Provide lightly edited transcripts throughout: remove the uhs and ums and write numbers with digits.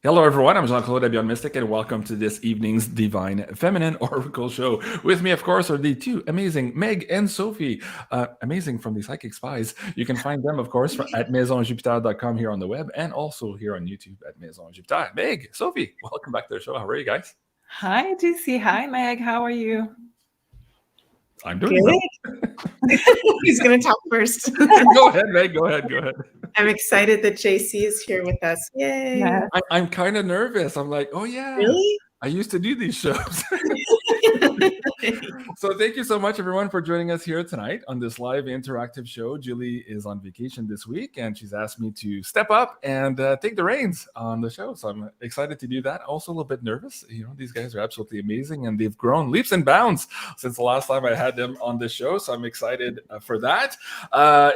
Hello, everyone. I'm Jean-Claude at BeyondMystic, and welcome to this evening's Divine Feminine Oracle Show. With me, of course, are the two amazing Meg and Sophie, amazing from the Psychic Spies. You can find them, of course, at MaisonJupiter.com here on the web, and also here on YouTube at Maison Jupiter. Meg, Sophie, welcome back to the show. How are you guys? Hi, JC. Hi, Meg. How are you? I'm doing good. Who's going to talk first? Go ahead, Meg. Go ahead. I'm excied that JC is here with us. Yay! Yeah. I'm kind of nervous. I'm like, oh yeah, Really? I used to do these shows. So thank you so much, everyone, for joining us here tonight on this live interactive show. Julie is on vacation this week, and she's asked me to step up and take the reins on the show. So I'm excited to do that. Also a little bit nervous. You know, these guys are absolutely amazing, and they've grown leaps and bounds since the last time I had them on the show. So I'm excited for that.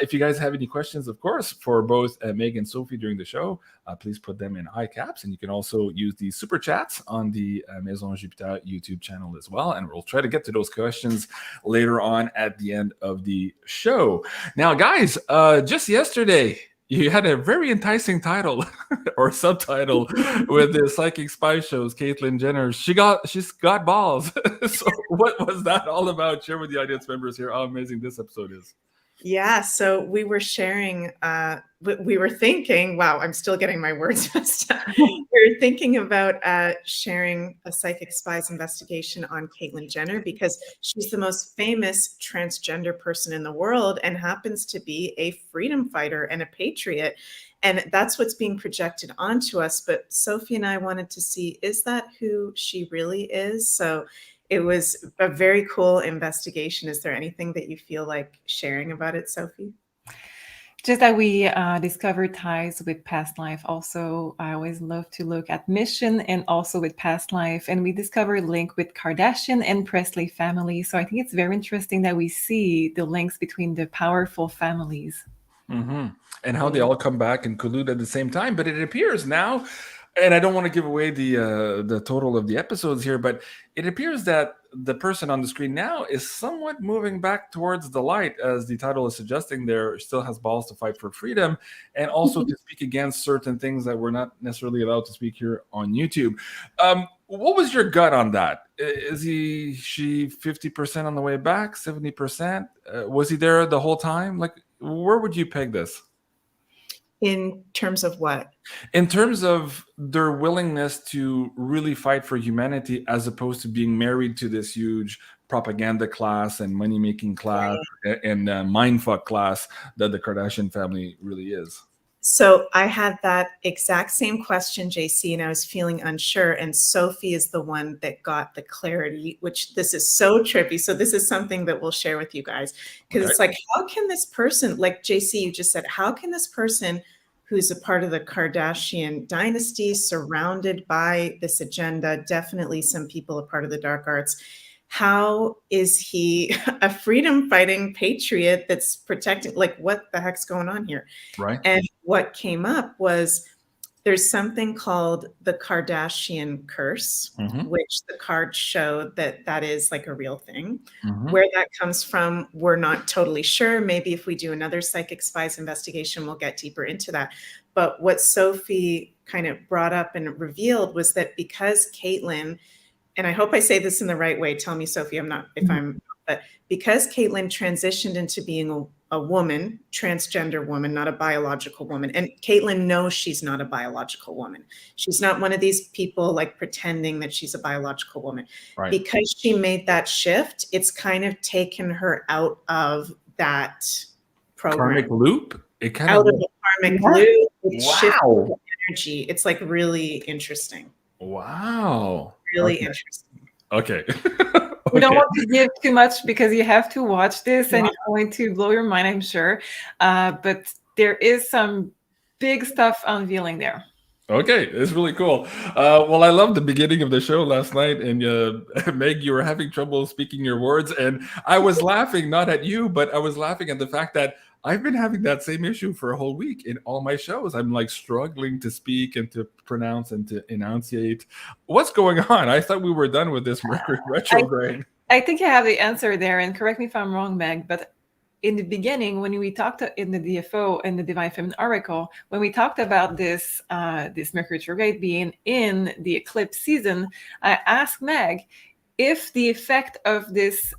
If you guys have any questions, of course, for both Meg and Sophie during the show, please put them in high caps. And you can also use the super chats on the Maison Jupiter YouTube channel as well. And we'll try to get to those questions later on at the end of the show. Now, guys, just yesterday, you had a very enticing title or subtitle with the Psychic Spy shows, Caitlyn Jenner. She's got balls. So what was that all about? Share with the audience members here how amazing this episode is. Yeah, so we were sharing, we were thinking, wow, I'm still getting my words messed up. We were thinking about sharing a Psychic Spies investigation on Caitlyn Jenner because she's the most famous transgender person in the world and happens to be a freedom fighter and a patriot. And that's what's being projected onto us. But Sophie and I wanted to see, is that who she really is? So it was a very cool investigation. Is there anything that you feel like sharing about it, Sophie? Just that we discovered ties with past life. Also, I always love to look at mission and also with past life. And we discovered a link with Kardashian and Presley family. So I think it's very interesting that we see the links between the powerful families. Mm-hmm. And how they all come back and collude at the same time. But it appears now, and I don't want to give away the total of the episodes here, but it appears that the person on the screen now is somewhat moving back towards the light, as the title is suggesting. There still has balls to fight for freedom and also to speak against certain things that we're not necessarily allowed to speak here on YouTube. What was your gut on that? Is she 50% on the way back, 70%? Was he there the whole time? Like, where would you peg this? In terms of what? In terms of their willingness to really fight for humanity as opposed to being married to this huge propaganda class and money-making class and mindfuck class that the Kardashian family really is. So I had that exact same question, JC, and I was feeling unsure. And Sophie is the one that got the clarity, which this is so trippy. So this is something that we'll share with you guys. Because It's like, how can this person, like JC, you just said, how can this person who's a part of the Kardashian dynasty, surrounded by this agenda, definitely some people a part of the dark arts, how is he a freedom fighting patriot that's protecting, like, what the heck's going on here? Right. And what came up was there's something called the Kardashian curse, which the cards show that is like a real thing. Where that comes from, we're not totally sure. Maybe if we do another Psychic Spies investigation, we'll get deeper into that. But what Sophie kind of brought up and revealed was that because Caitlyn, and I hope I say this in the right way, tell me, Sophie, but because Caitlyn transitioned into being a woman, transgender woman, not a biological woman. And Caitlyn knows she's not a biological woman. She's not one of these people like pretending that she's a biological woman. Right. Because she made that shift, it's kind of taken her out of that program. Karmic loop? It kind out of the karmic loop. It shifted the energy. It's like really interesting. Wow. Really interesting. Okay. We don't want to give too much because you have to watch this and it's going to blow your mind, I'm sure. But there is some big stuff unveiling there. Okay, it's really cool. Well, I love the beginning of the show last night, and Meg, you were having trouble speaking your words, and I was laughing, not at you, but I was laughing at the fact that I've been having that same issue for a whole week in all my shows. I'm like struggling to speak and to pronounce and to enunciate. What's going on? I thought we were done with this Mercury retrograde. I think you have the answer there, and correct me if I'm wrong, Meg, but in the beginning, when we talked in the DFO and the Divine Feminine Oracle, when we talked about this this Mercury retrograde being in the eclipse season, I asked Meg if the effect of this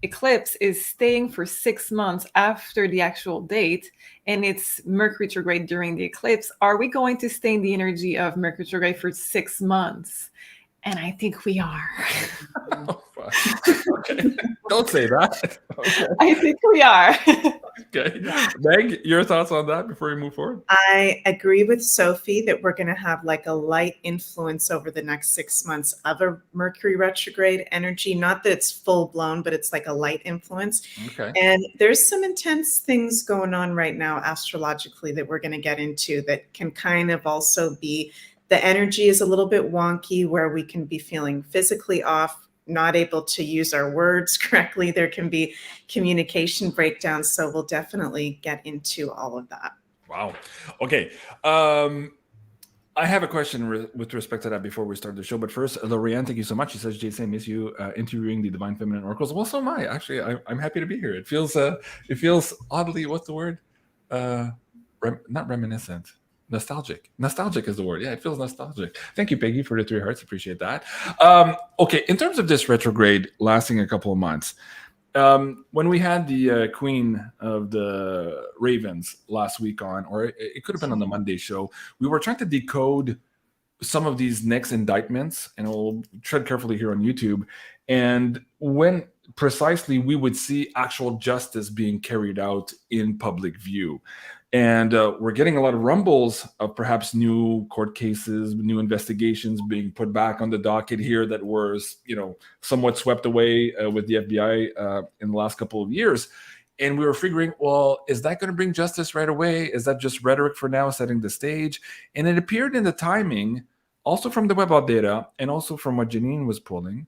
eclipse is staying for 6 months after the actual date, and it's Mercury retrograde during the eclipse, are we going to stay in the energy of Mercury retrograde for 6 months? And I think we are. Oh, okay. Don't say that. Okay. I think we are. Okay. Meg, your thoughts on that before we move forward? I agree with Sophie that we're going to have like a light influence over the next 6 months of a Mercury retrograde energy. Not that it's full blown, but it's like a light influence. Okay. And there's some intense things going on right now astrologically that we're going to get into that can kind of also be, the energy is a little bit wonky where we can be feeling physically off, not able to use our words correctly. There can be communication breakdowns. So we'll definitely get into all of that. Wow. Okay. I have a question with respect to that before we start the show. But first, Lorianne, thank you so much. She says, Jason, I miss you interviewing the Divine Feminine Oracles. Well, so am I. Actually, I'm happy to be here. It feels oddly, what's the word? Not reminiscent. Nostalgic is the word. Yeah, it feels nostalgic. Thank you, Peggy, for the 3 hearts. Appreciate that. Okay, in terms of this retrograde lasting a couple of months, when we had the Queen of the Ravens last week on, or it could have been on the Monday show, we were trying to decode some of these next indictments, and we'll tread carefully here on YouTube, and when precisely we would see actual justice being carried out in public view. And we're getting a lot of rumbles of perhaps new court cases, new investigations being put back on the docket here that were, somewhat swept away with the FBI in the last couple of years. And we were figuring, well, is that going to bring justice right away? Is that just rhetoric for now, setting the stage? And it appeared in the timing, also from the WebAuth data, and also from what Janine was pulling,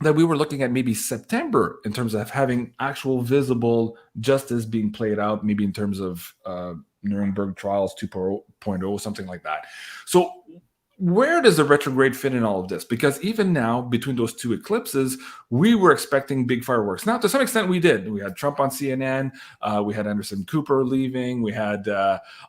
that we were looking at maybe September in terms of having actual visible justice being played out, maybe in terms of Nuremberg trials 2.0, something like that. So where does the retrograde fit in all of this? Because even now, between those 2 eclipses, we were expecting big fireworks. Now, to some extent, we did. We had Trump on CNN. We had Anderson Cooper leaving. We had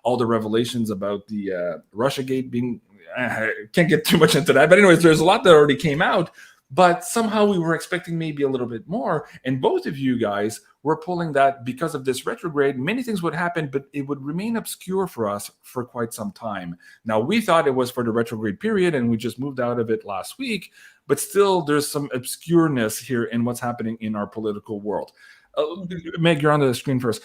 all the revelations about the Russiagate being... I can't get too much into that. But anyways, there's a lot that already came out. But somehow we were expecting maybe a little bit more. And both of you guys were pulling that because of this retrograde, many things would happen, but it would remain obscure for us for quite some time. Now, we thought it was for the retrograde period, and we just moved out of it last week. But still, there's some obscureness here in what's happening in our political world. Meg, you're on the screen first.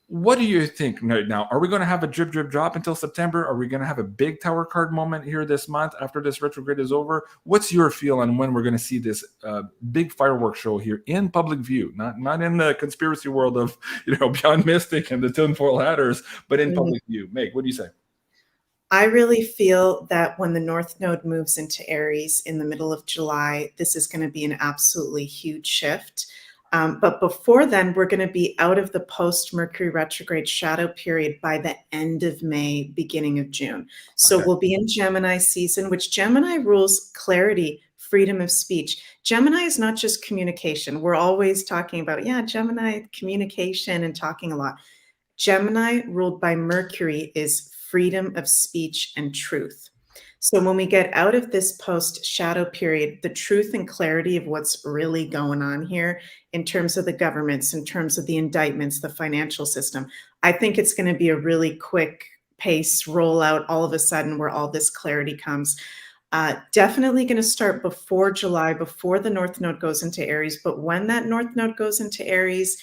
What do you think right now? Are we going to have a drip, drip, drop until September? Are we going to have a big tower card moment here this month after this retrograde is over? What's your feel on when we're going to see this big fireworks show here in public view? Not in the conspiracy world of Beyond Mystic and the tinfoil hatters, but in public view. Meg, what do you say? I really feel that when the North Node moves into Aries in the middle of July, this is going to be an absolutely huge shift. But before then, we're going to be out of the post-Mercury retrograde shadow period by the end of May, beginning of June. So we'll be in Gemini season, which Gemini rules clarity, freedom of speech. Gemini is not just communication. We're always talking about, Gemini, communication and talking a lot. Gemini, ruled by Mercury, is freedom of speech and truth. So when we get out of this post-shadow period, the truth and clarity of what's really going on here in terms of the governments, in terms of the indictments, the financial system, I think it's going to be a really quick pace rollout all of a sudden where all this clarity comes. Definitely going to start before July, before the North Node goes into Aries. But when that North Node goes into Aries,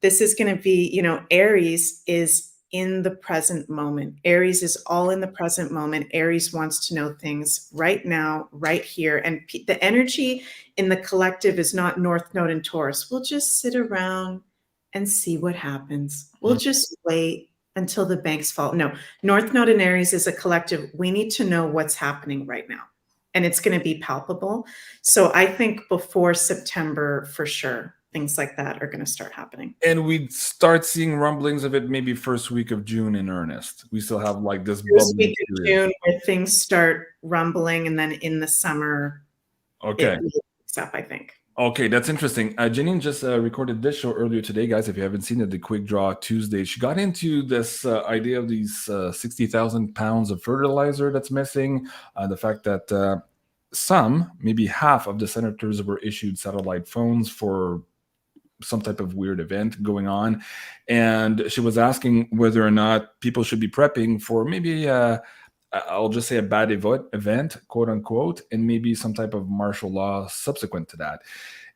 this is going to be, Aries is in the present moment. Aries is all in the present moment. Aries wants to know things right now, right here. And the energy in the collective is not North Node and Taurus. We'll just sit around and see what happens. We'll just wait until the banks fall. No, North Node and Aries is a collective. We need to know what's happening right now. And it's going to be palpable. So I think before September, for sure, things like that are going to start happening. And we'd start seeing rumblings of it maybe first week of June in earnest. We still have like this first week of June where things start rumbling, and then in the summer, it really picks up, I think. Okay, that's interesting. Janine just recorded this show earlier today, guys. If you haven't seen it, the Quick Draw Tuesday, she got into this idea of these 60,000 pounds of fertilizer that's missing, the fact that maybe half of the senators were issued satellite phones for some type of weird event going on. And she was asking whether or not people should be prepping for maybe I'll just say a bad event, quote unquote, and maybe some type of martial law subsequent to that.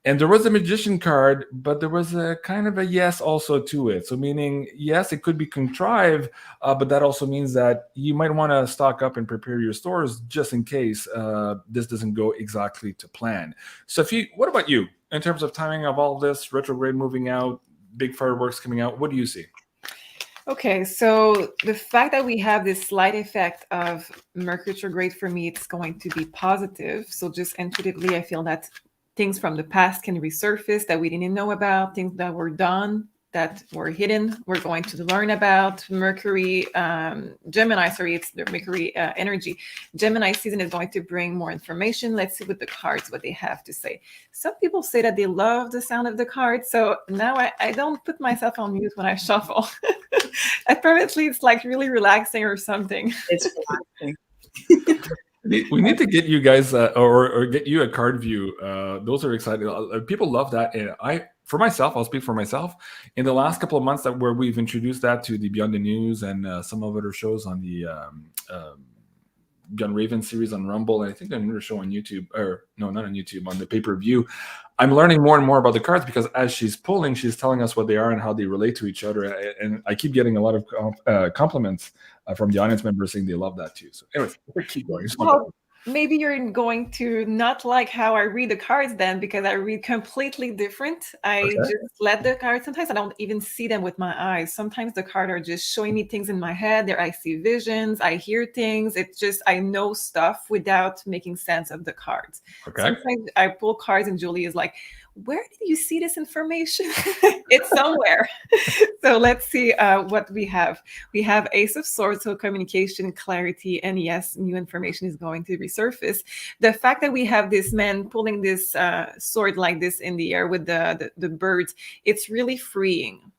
And there was a magician card, but there was a kind of a yes also to it. So meaning, yes, it could be contrived, but that also means that you might want to stock up and prepare your stores just in case this doesn't go exactly to plan. Sophie, what about you? In terms of timing of all this, retrograde moving out, big fireworks coming out, what do you see? Okay, so the fact that we have this slight effect of Mercury retrograde, for me, it's going to be positive. So just intuitively, I feel that things from the past can resurface that we didn't know about, things that were done, that were hidden, we're going to learn about. Mercury, Gemini, sorry, it's the Mercury energy. Gemini season is going to bring more information. Let's see with the cards what they have to say. Some people say that they love the sound of the cards. So now I don't put myself on mute when I shuffle. Apparently, it's like really relaxing or something. It's relaxing. We need to get you guys or get you a card view. Those are exciting. People love that. And for myself, I'll speak for myself. In the last couple of months where we've introduced that to the Beyond the News and some of other shows on the Beyond Raven series on Rumble, and I think another show on YouTube, or no, not on YouTube, on the pay-per-view, I'm learning more and more about the cards because as she's pulling, she's telling us what they are and how they relate to each other. And I keep getting a lot of compliments from the audience members saying they love that too. So anyways, we'll keep going. Well, maybe you're going to not like how I read the cards then, because I read completely different. I just let the cards, sometimes I don't even see them with my eyes. Sometimes the cards are just showing me things in my head. There I see visions, I hear things. It's just, I know stuff without making sense of the cards. Okay. Sometimes I pull cards and Julie is like, where did you see this information? It's somewhere. So let's see what we have. We have Ace of Swords, so communication, clarity, and yes, new information is going to resurface. The fact that we have this man pulling this sword like this in the air with the birds, it's really freeing.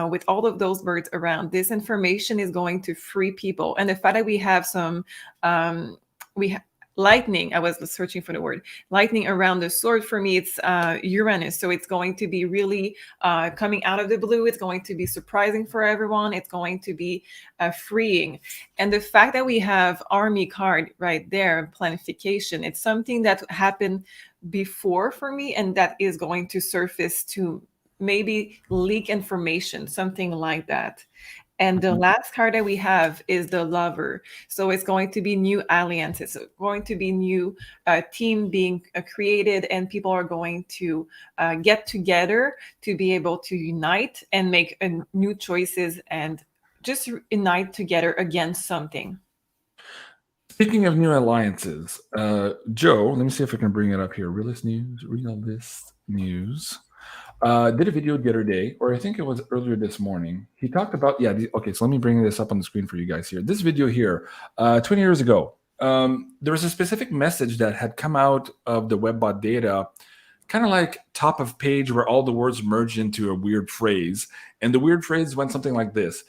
With all of those birds around, this information is going to free people. And the fact that we have some, lightning, I was searching for the word, lightning around the sword, for me, it's Uranus. So it's going to be really coming out of the blue. It's going to be surprising for everyone. It's going to be freeing. And the fact that we have Army card right there, planification, it's something that happened before for me, and that is going to surface to maybe leak information, something like that. And the last card that we have is the Lover. So it's going to be new alliances. So going to be new team being created, and people are going to get together to be able to unite and make new choices and just unite together against something. Speaking of new alliances, Joe, let me see if I can bring it up here. Realist News. Did a video the other day, or I think it was earlier this morning. He talked about, okay, so let me bring this up on the screen for you guys here. This video here, 20 years ago, there was a specific message that had come out of the WebBot data, kind of like top of page where all the words merged into a weird phrase. And the weird phrase went something like this.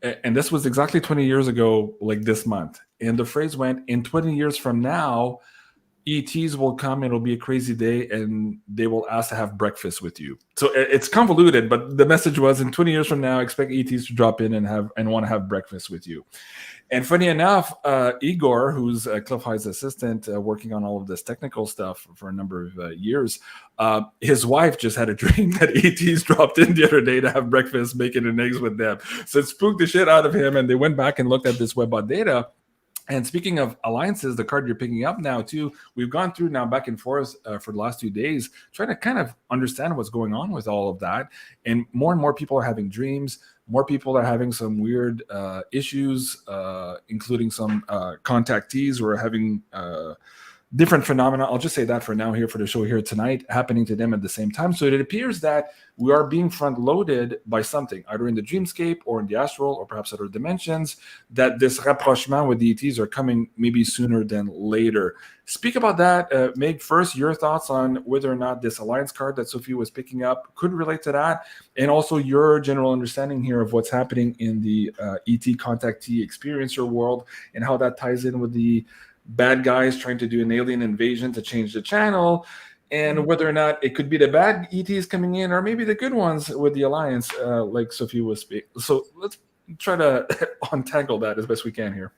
And this was exactly 20 years ago, like this month. And the phrase went, in 20 years from now, ETs will come, it'll be a crazy day, and they will ask to have breakfast with you. So it's convoluted, but the message was, in 20 years from now, expect ETs to drop in and want to have breakfast with you. And funny enough, Igor, who's Cliff High's assistant, working on all of this technical stuff for a number of years, his wife just had a dream that ETs dropped in the other day to have breakfast, bacon and eggs with them. So it spooked the shit out of him, and they went back and looked at this WebBot data. And speaking of alliances, the card you're picking up now too, we've gone through now back and forth for the last 2 days, trying to kind of understand what's going on with all of that. And more people are having dreams. More people are having some weird issues, including some contactees who are having different phenomena. I'll just say that for now here for the show here tonight, happening to them at the same time. So it appears that we are being front-loaded by something, either in the dreamscape or in the astral or perhaps other dimensions, that this rapprochement with the ETs are coming maybe sooner than later. Speak about that. Meg, first, your thoughts on whether or not this alliance card that Sophie was picking up could relate to that, and also your general understanding here of what's happening in the ET contactee experiencer world and how that ties in with the bad guys trying to do an alien invasion to change the channel, and whether or not it could be the bad ETs coming in or maybe the good ones with the alliance, like Sophie was speaking. So let's try to untangle that as best we can here.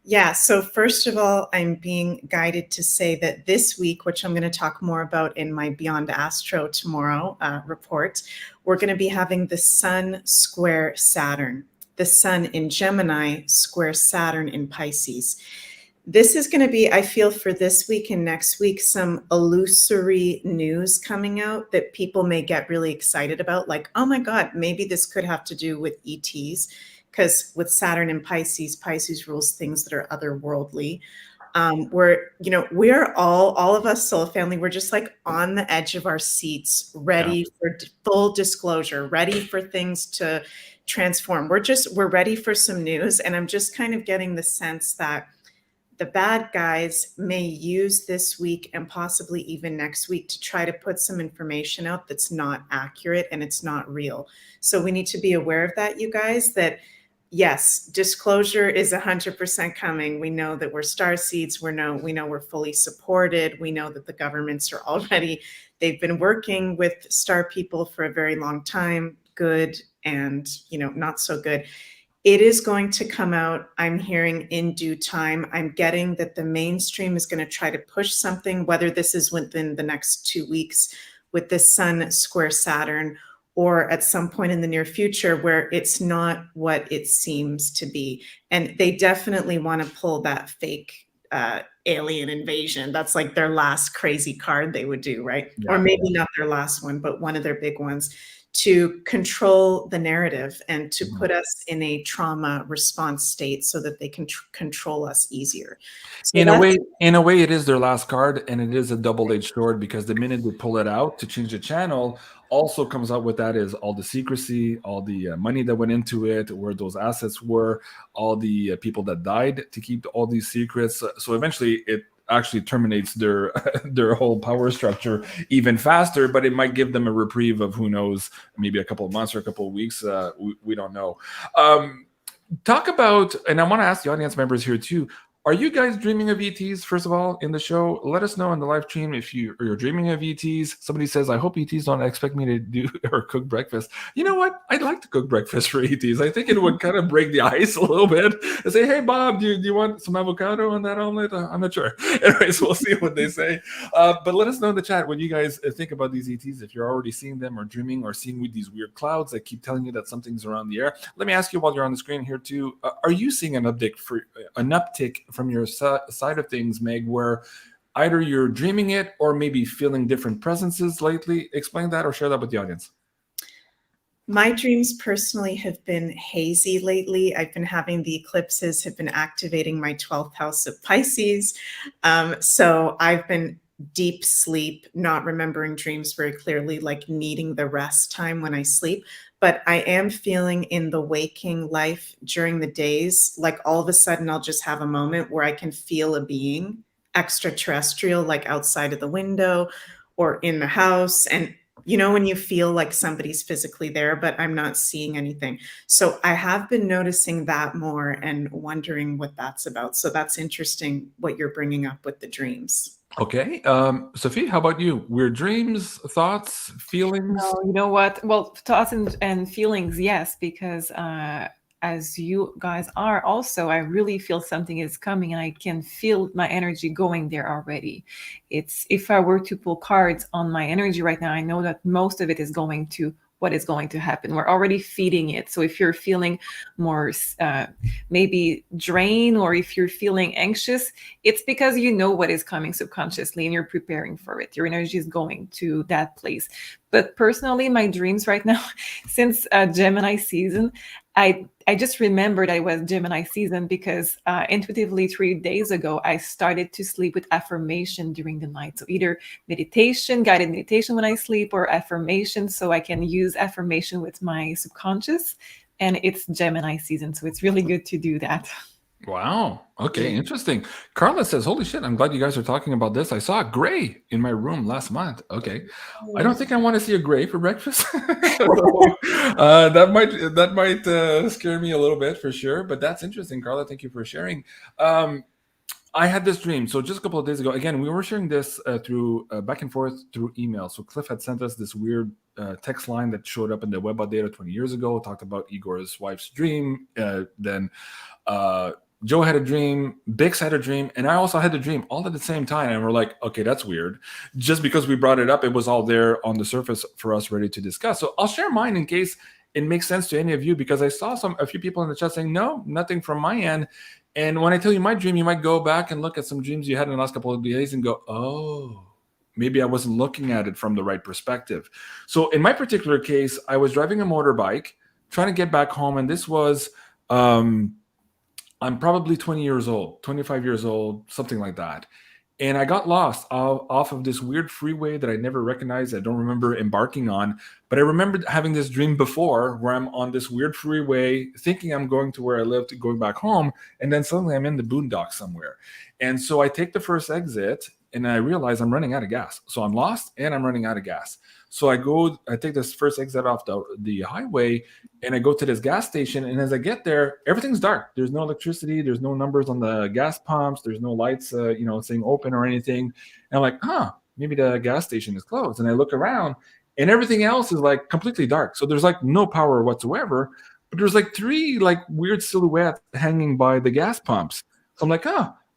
Yeah, so first of all, I'm being guided to say that this week, which I'm going to talk more about in my Beyond Astro tomorrow report, we're going to be having the Sun square Saturn, the Sun in Gemini square Saturn in Pisces. This is going to be, I feel, for this week and next week, some illusory news coming out that people may get really excited about. Like, oh my God, maybe this could have to do with ETs. Because with Saturn and Pisces rules things that are otherworldly. We're all of us, soul family, we're just like on the edge of our seats, ready for full disclosure, ready for things to transform. We're ready for some news. And I'm just kind of getting the sense that the bad guys may use this week and possibly even next week to try to put some information out that's not accurate and it's not real. So we need to be aware of that, you guys, that yes, disclosure is 100% coming. We know that we're starseeds. We know we're fully supported. We know that the governments are already, they've been working with star people for a very long time, good and, not so good. It is going to come out, I'm hearing, in due time. I'm getting that the mainstream is going to try to push something, whether this is within the next 2 weeks with the Sun square Saturn, or at some point in the near future where it's not what it seems to be. And they definitely want to pull that fake alien invasion. That's like their last crazy card they would do, right? Yeah. Or maybe not their last one, but one of their big ones, to control the narrative and to put us in a trauma response state so that they can control us easier. So in a way, it is their last card, and it is a double-edged sword, because the minute they pull it out to change the channel, also comes out with that is all the secrecy, all the money that went into it, where those assets were, all the people that died to keep all these secrets. So eventually it actually terminates their whole power structure even faster, but it might give them a reprieve of, who knows, maybe a couple of months or a couple of weeks. We don't know. Talk about, and I want to ask the audience members here too, are you guys dreaming of ETs, first of all, in the show? Let us know on the live stream if you're dreaming of ETs. Somebody says, I hope ETs don't expect me to do or cook breakfast. You know what? I'd like to cook breakfast for ETs. I think it would kind of break the ice a little bit and say, hey, Bob, do you want some avocado on that omelet? I'm not sure. Anyways, we'll see what they say. But let us know in the chat what you guys think about these ETs, if you're already seeing them or dreaming or seeing with these weird clouds that keep telling you that something's around the air. Let me ask you while you're on the screen here too, are you seeing an uptick from your side of things, Meg, where either you're dreaming it or maybe feeling different presences lately? Explain that or share that with the audience. My dreams personally have been hazy lately. I've been having the eclipses have been activating my 12th house of Pisces. So I've been deep sleep, not remembering dreams very clearly, like needing the rest time when I sleep. But I am feeling in the waking life during the days, like all of a sudden I'll just have a moment where I can feel a being extraterrestrial, like outside of the window or in the house. And when you feel like somebody's physically there, but I'm not seeing anything. So I have been noticing that more and wondering what that's about. So that's interesting what you're bringing up with the dreams. Okay. Sophie, how about you? Weird dreams, thoughts, feelings? No, you know what? Well, thoughts and feelings, yes, because as you guys are also, I really feel something is coming and I can feel my energy going there already. It's, if I were to pull cards on my energy right now, I know that most of it is going to what is going to happen. We're already feeding it. So if you're feeling more maybe drained, or if you're feeling anxious, it's because you know what is coming subconsciously and you're preparing for it. Your energy is going to that place. But personally, my dreams right now, since Gemini season, I I just remembered I was Gemini season because intuitively 3 days ago, I started to sleep with affirmation during the night. So either meditation, guided meditation when I sleep, or affirmation. So I can use affirmation with my subconscious. And it's Gemini season. So it's really good to do that. Wow. Okay, interesting. Carla says, holy shit, I'm glad you guys are talking about this. I saw a gray in my room last month. Okay. I don't think I want to see a gray for breakfast. That might scare me a little bit for sure. But that's interesting, Carla. Thank you for sharing. I had this dream. So just a couple of days ago, again, we were sharing this through back and forth through email. So Cliff had sent us this weird text line that showed up in the web data 20 years ago, talked about Igor's wife's dream. Then Joe had a dream, Bix had a dream, and I also had a dream all at the same time. And we're like, okay, that's weird. Just because we brought it up, it was all there on the surface for us ready to discuss. So I'll share mine in case it makes sense to any of you, because I saw a few people in the chat saying, no, nothing from my end. And when I tell you my dream, you might go back and look at some dreams you had in the last couple of days and go, oh, maybe I wasn't looking at it from the right perspective. So in my particular case, I was driving a motorbike, trying to get back home. And this was... I'm probably 20 years old, 25 years old, something like that. And I got lost off of this weird freeway that I never recognized. I don't remember embarking on, but I remembered having this dream before where I'm on this weird freeway thinking I'm going to where I live, going back home. And then suddenly I'm in the boondocks somewhere. And so I take the first exit and I realize I'm running out of gas. So I'm lost and I'm running out of gas. So I take this first exit off the highway and I go to this gas station. And as I get there, everything's dark. There's no electricity. There's no numbers on the gas pumps. There's no lights, saying open or anything. And I'm like, maybe the gas station is closed. And I look around and everything else is like completely dark. So there's like no power whatsoever, but there's like 3 like weird silhouettes hanging by the gas pumps. So I'm like,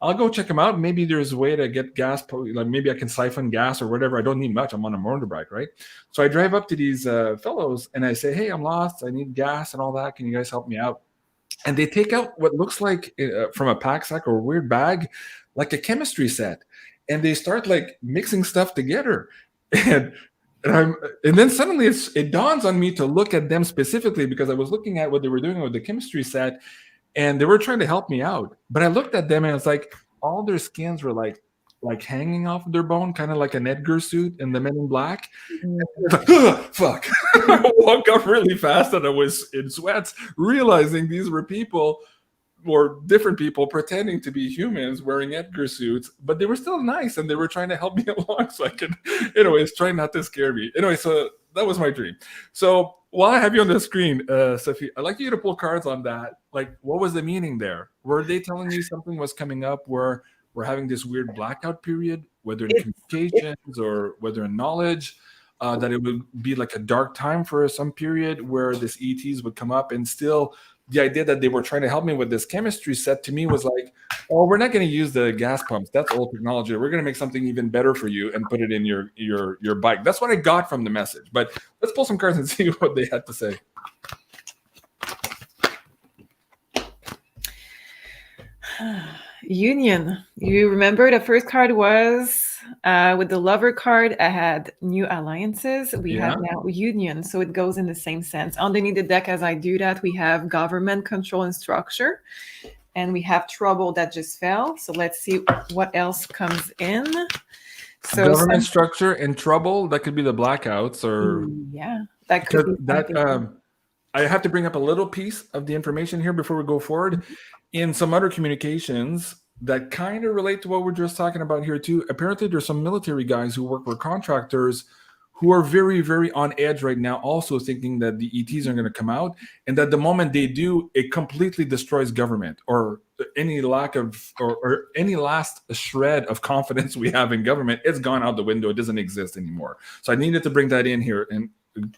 I'll go check them out. Maybe there's a way to get gas, like maybe I can siphon gas or whatever. I don't need much. I'm on a motorbike, right? So I drive up to these fellows and I say, hey, I'm lost. I need gas and all that. Can you guys help me out? And they take out what looks like from a pack sack or a weird bag, like a chemistry set. And they start like mixing stuff together. And then suddenly it dawns on me to look at them specifically because I was looking at what they were doing with the chemistry set. And they were trying to help me out. But I looked at them and it's like all their skins were like hanging off of their bone, kind of like an Edgar suit in the Men in Black. And I was like, fuck. I woke up really fast and I was in sweats, realizing these were people or different people pretending to be humans wearing Edgar suits, but they were still nice and they were trying to help me along so I could, anyways, try not to scare me. Anyway, so that was my dream. So while I have you on the screen, Sophie, I'd like you to pull cards on that. Like, what was the meaning there? Were they telling you something was coming up where we're having this weird blackout period, whether in communications or whether in knowledge, that it would be like a dark time for some period where this ETs would come up? And still the idea that they were trying to help me with this chemistry set to me was like, oh, we're not going to use the gas pumps. That's old technology. We're going to make something even better for you and put it in your bike. That's what I got from the message. But let's pull some cards and see what they had to say. Union. You remember the first card was with the Lover card, I had new alliances. We have now union. So it goes in the same sense. Underneath the deck, as I do that, we have government, control, and structure. And we have trouble that just fell. So let's see what else comes in. So government, structure, and trouble. That could be the blackouts, or that could be that. I have to bring up a little piece of the information here before we go forward. In some other communications that kind of relate to what we're just talking about here too. Apparently, there's some military guys who work for contractors who are very, very on edge right now, also thinking that the ETs are going to come out, and that the moment they do, it completely destroys government, or any lack of, or any last shred of confidence we have in government. It's gone out the window. It doesn't exist anymore. So I needed to bring that in here. And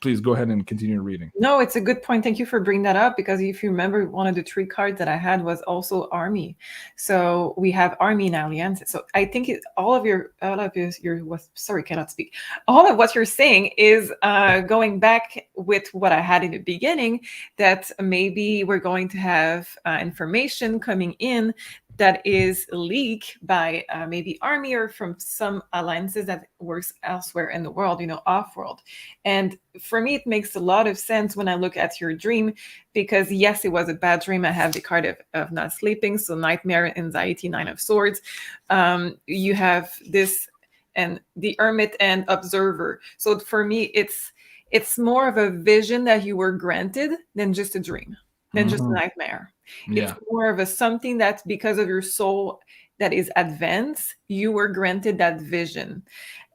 please go ahead and continue reading. No, it's a good point. Thank you for bringing that up, because if you remember, one of the 3 cards that I had was also army. So we have army and alliances. So I think all of what you're saying is going back with what I had in the beginning, that maybe we're going to have information coming in that is leaked by maybe army or from some alliances that works elsewhere in the world, off-world. And for me, it makes a lot of sense when I look at your dream, because yes, it was a bad dream. I have the card of not sleeping, so nightmare, anxiety, 9 of Swords. You have this and the Hermit and Observer. So for me, it's more of a vision that you were granted than just a dream, than just a nightmare. It's more of a something that because of your soul that is advanced, you were granted that vision.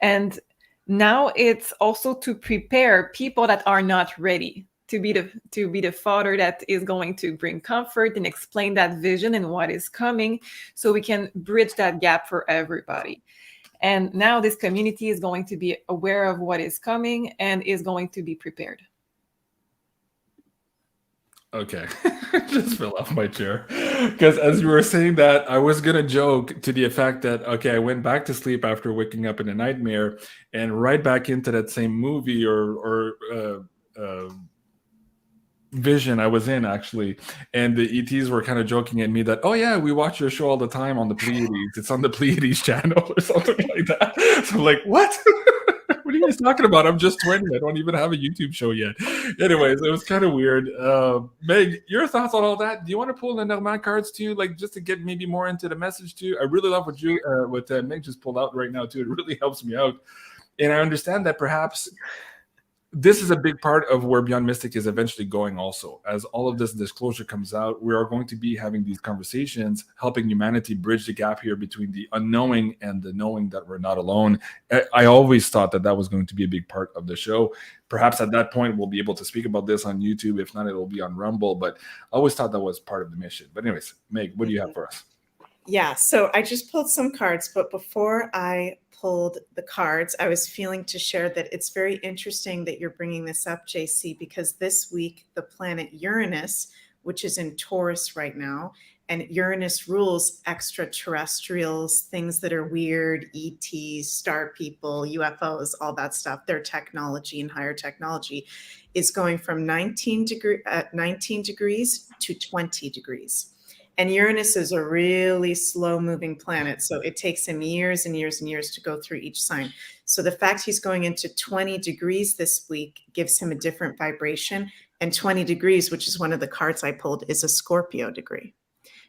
And now it's also to prepare people that are not ready to be the father that is going to bring comfort and explain that vision and what is coming, so we can bridge that gap for everybody. And now this community is going to be aware of what is coming and is going to be prepared. Okay, just fell off my chair. Because as you were saying that, I was going to joke to the effect that, okay, I went back to sleep after waking up in a nightmare and right back into that same movie or vision I was in, actually. And the ETs were kind of joking at me that, oh yeah, we watch your show all the time on the Pleiades. It's on the Pleiades channel or something like that. So I'm like, what? What are you guys talking about? I'm just 20. I don't even have a YouTube show yet. Anyways, it was kind of weird. Meg, your thoughts on all that? Do you want to pull the Normand cards too, like just to get maybe more into the message too? I really love what Meg just pulled out right now too. It really helps me out. And I understand that perhaps this is a big part of where Beyond Mystic is eventually going also. As all of this disclosure comes out, we are going to be having these conversations, helping humanity bridge the gap here between the unknowing and the knowing that we're not alone. I always thought that was going to be a big part of the show. Perhaps at that point, we'll be able to speak about this on YouTube. If not, it'll be on Rumble. But I always thought that was part of the mission. But anyways, Meg, what do you have for us? Yeah, so I just pulled some cards, but before I pulled the cards, I was feeling to share that it's very interesting that you're bringing this up, JC, because this week the planet Uranus, which is in Taurus right now, and Uranus rules extraterrestrials, things that are weird, ETs, star people, UFOs, all that stuff, their technology and higher technology is going from 19 degrees to 20 degrees. And Uranus is a really slow moving planet. So it takes him years and years and years to go through each sign. So the fact he's going into 20 degrees this week gives him a different vibration. And 20 degrees, which is one of the cards I pulled, is a Scorpio degree.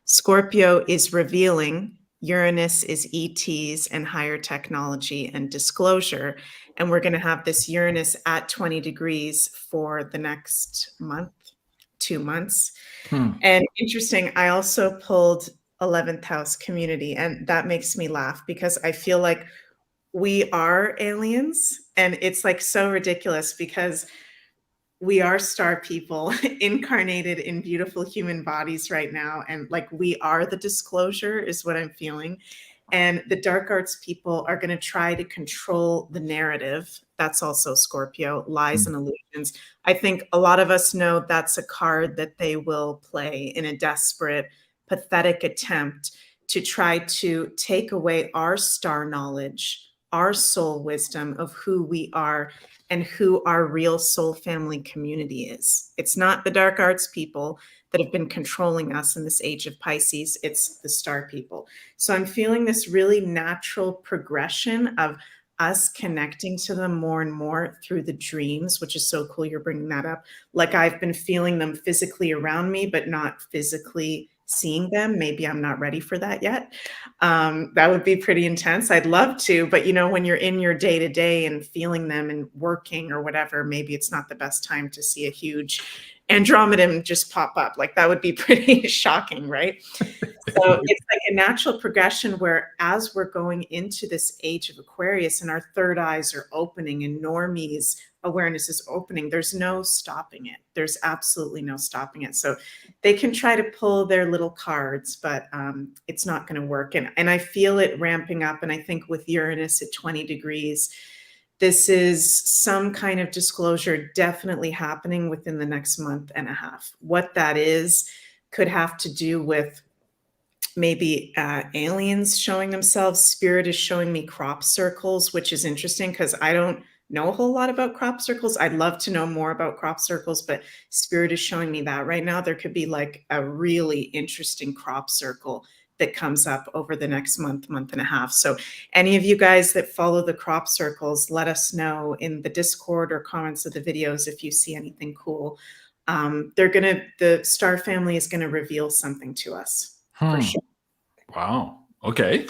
Scorpio is revealing. Uranus is ETs and higher technology and disclosure. And we're going to have this Uranus at 20 degrees for the next month, 2 months. And interesting, I also pulled 11th house community, and that makes me laugh because I feel like we are aliens, and it's like so ridiculous because we are star people incarnated in beautiful human bodies right now, and like we are the disclosure is what I'm feeling. And the dark arts people are going to try to control the narrative. That's also Scorpio, lies and illusions. I think a lot of us know that's a card that they will play in a desperate, pathetic attempt to try to take away our star knowledge, our soul wisdom of who we are and who our real soul family community is. It's not the dark arts people that have been controlling us in this age of Pisces. It's the star people. So I'm feeling this really natural progression of us connecting to them more and more through the dreams, which is so cool you're bringing that up. Like I've been feeling them physically around me, but not physically seeing them. Maybe I'm not ready for that yet. That would be pretty intense. I'd love to, but you know, when you're in your day-to-day and feeling them and working or whatever, maybe it's not the best time to see a huge Andromedan just pop up. Like that would be pretty shocking, right? So it's like a natural progression where as we're going into this age of Aquarius and our third eyes are opening and normies awareness is opening, there's no stopping it. There's absolutely no stopping it. So they can try to pull their little cards, but it's not going to work. And I feel it ramping up. And I think with Uranus at 20 degrees, this is some kind of disclosure definitely happening within the next month and a half. What that is could have to do with maybe aliens showing themselves. Spirit is showing me crop circles, which is interesting because I don't know a whole lot about crop circles. I'd love to know more about crop circles, but Spirit is showing me that right now. There could be like a really interesting crop circle that comes up over the next month and a half. So any of you guys that follow the crop circles, let us know in the Discord or comments of the videos if you see anything cool. The star family is going to reveal something to us for sure. Wow. Okay.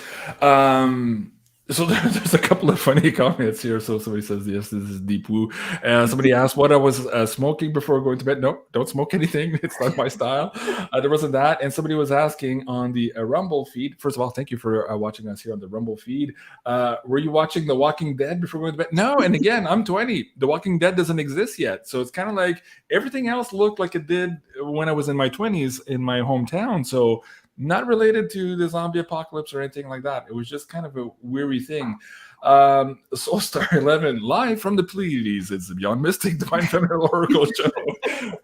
So there's a couple of funny comments here. So somebody says, yes, this is Deep Woo. Somebody asked what I was smoking before going to bed. No, don't smoke anything. It's not my style. There wasn't that. And somebody was asking on the Rumble feed. First of all, thank you for watching us here on the Rumble feed. Were you watching The Walking Dead before going to bed? No. And again, I'm 20. The Walking Dead doesn't exist yet. So it's kind of like everything else looked like it did when I was in my 20s in my hometown. So not related to the zombie apocalypse or anything like that. It was just kind of a weary thing. Soulstar 11, live from the Pleiades. It's the Beyond Mystic Divine Feminine Oracle show.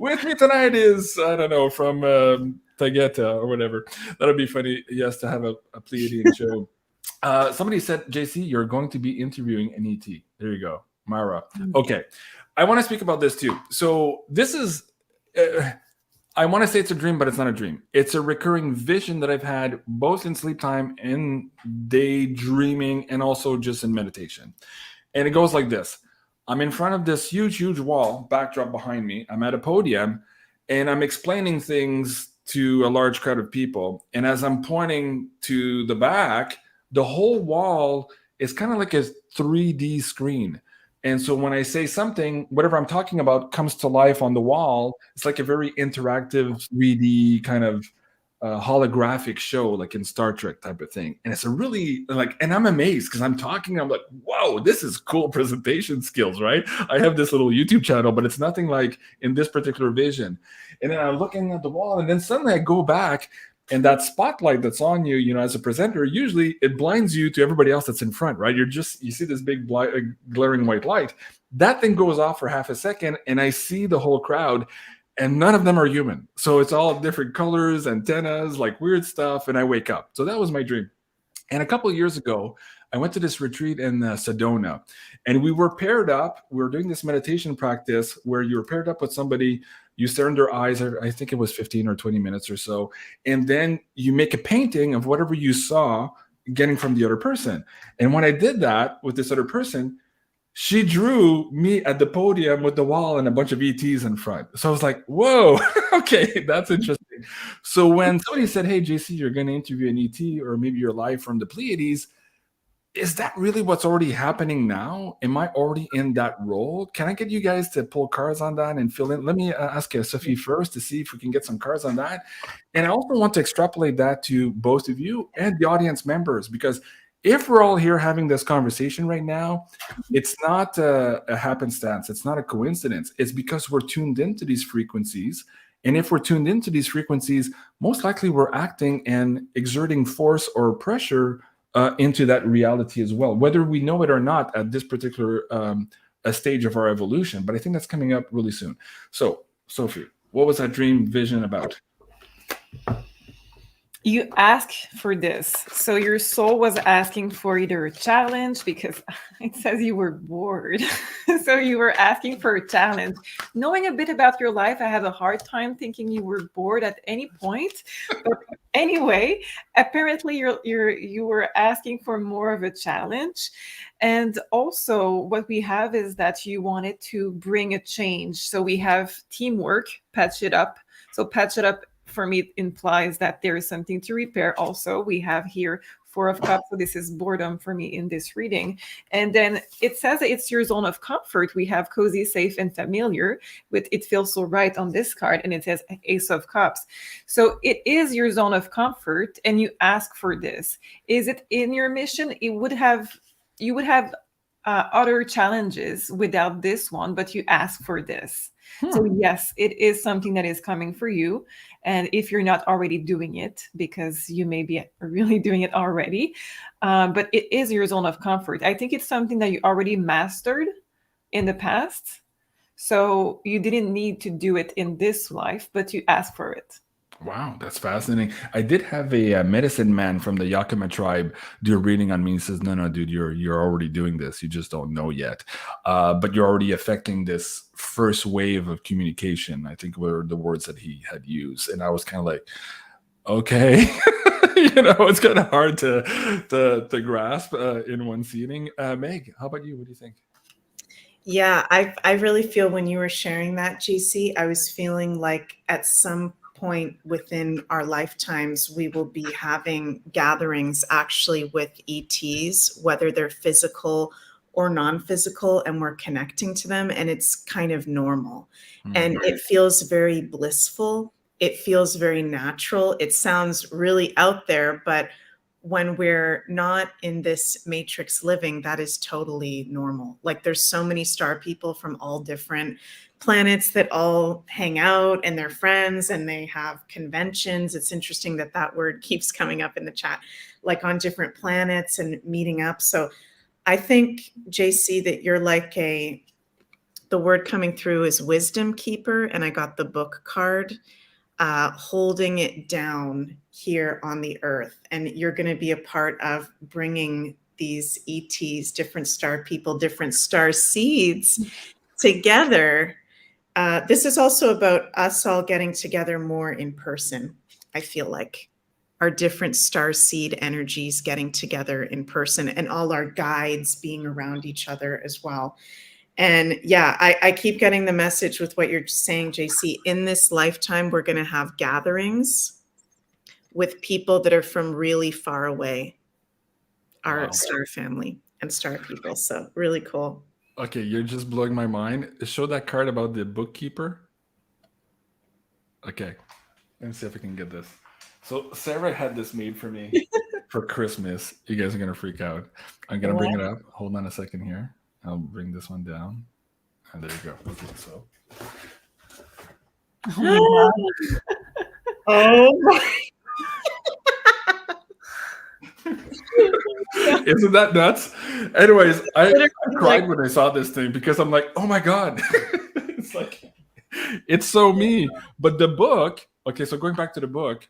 With me tonight is, I don't know, from Tagata or whatever. That'll be funny, yes, to have a Pleiadian show. Somebody said, JC, you're going to be interviewing an ET. There you go, Mara. Okay. I want to speak about this too. So this is... I want to say it's a dream, but it's not a dream. It's a recurring vision that I've had both in sleep time, in daydreaming, and also just in meditation. And it goes like this. I'm in front of this huge, huge wall, backdrop behind me. I'm at a podium, and I'm explaining things to a large crowd of people. And as I'm pointing to the back, the whole wall is kind of like a 3D screen. And so when I say something, whatever I'm talking about comes to life on the wall. It's like a very interactive 3D kind of holographic show, like in Star Trek type of thing. And it's a really and I'm amazed because I'm talking. I'm like, whoa, this is cool presentation skills, right? I have this little YouTube channel, but it's nothing like in this particular vision. And then I'm looking at the wall, and then suddenly I go back. And that spotlight that's on you, as a presenter, usually it blinds you to everybody else that's in front, right? You see this big glaring white light. That thing goes off for half a second, and I see the whole crowd, and none of them are human. So it's all different colors, antennas, like weird stuff, and I wake up. So that was my dream. And a couple of years ago, I went to this retreat in Sedona, and we were paired up. We were doing this meditation practice where you were paired up with somebody. You stare in their eyes, I think it was 15 or 20 minutes or so. And then you make a painting of whatever you saw getting from the other person. And when I did that with this other person, she drew me at the podium with the wall and a bunch of ETs in front. So I was like, whoa, okay, that's interesting. So when somebody said, hey, JC, you're going to interview an ET, or maybe you're live from the Pleiades, is that really what's already happening now? Am I already in that role? Can I get you guys to pull cards on that and fill in? Let me ask Sophie first to see if we can get some cards on that. And I also want to extrapolate that to both of you and the audience members, because if we're all here having this conversation right now, it's not a happenstance. It's not a coincidence. It's because we're tuned into these frequencies. And if we're tuned into these frequencies, most likely we're acting and exerting force or pressure into that reality as well, whether we know it or not at this particular stage of our evolution. But I think that's coming up really soon. So, Sophie, what was that dream vision about? You asked for this. So your soul was asking for either a challenge, because it says you were bored. So you were asking for a challenge. Knowing a bit about your life, I have a hard time thinking you were bored at any point. But anyway, apparently you were asking for more of a challenge. And also what we have is that you wanted to bring a change. So we have teamwork, patch it up. So patch it up, for me, it implies that there is something to repair. Also, we have here 4 of Cups. So this is boredom for me in this reading. And then it says that it's your zone of comfort. We have cozy, safe, and familiar. With it feels so right on this card. And it says Ace of Cups. So it is your zone of comfort. And you ask for this. Is it in your mission? You would have other challenges without this one, but you ask for this. So yes, it is something that is coming for you. And if you're not already doing it, because you may be really doing it already, but it is your zone of comfort. I think it's something that you already mastered in the past. So you didn't need to do it in this life, but you ask for it. Wow, that's fascinating. I did have a medicine man from the Yakima tribe do a reading on me. He says, no, dude, you're already doing this. You just don't know yet. But you're already affecting this first wave of communication, I think were the words that he had used. And I was kind of like, okay. It's kind of hard to grasp in one seating. Meg, how about you? What do you think? Yeah, I really feel when you were sharing that, JC, I was feeling like at some point within our lifetimes, we will be having gatherings actually with ETs, whether they're physical or non-physical, and we're connecting to them, and it's kind of normal. And it feels very blissful. It feels very natural. It sounds really out there, but when we're not in this matrix living, that is totally normal. Like there's so many star people from all different planets that all hang out and they're friends and they have conventions. It's interesting that that word keeps coming up in the chat, like on different planets and meeting up. So I think, JC, that you're like the word coming through is wisdom keeper. And I got the book card. Holding it down here on the earth. And you're going to be a part of bringing these ETs, different star people, different star seeds together. This is also about us all getting together more in person. I feel like our different star seed energies getting together in person, and all our guides being around each other as well. And yeah, I keep getting the message with what you're saying, JC. In this lifetime, we're going to have gatherings with people that are from really far away, our star family and star people. So really cool. Okay, you're just blowing my mind. Show that card about the bookkeeper. Okay, let me see if I can get this. So Sarah had this made for me for Christmas. You guys are going to freak out. I'm going to bring it up. Hold on a second here. I'll bring this one down. And there you go. Okay, so. Oh my God. Isn't that nuts? Anyways, I cried when I saw this thing because I'm like, oh my God. It's like, it's so me. But the book, okay, so going back to the book,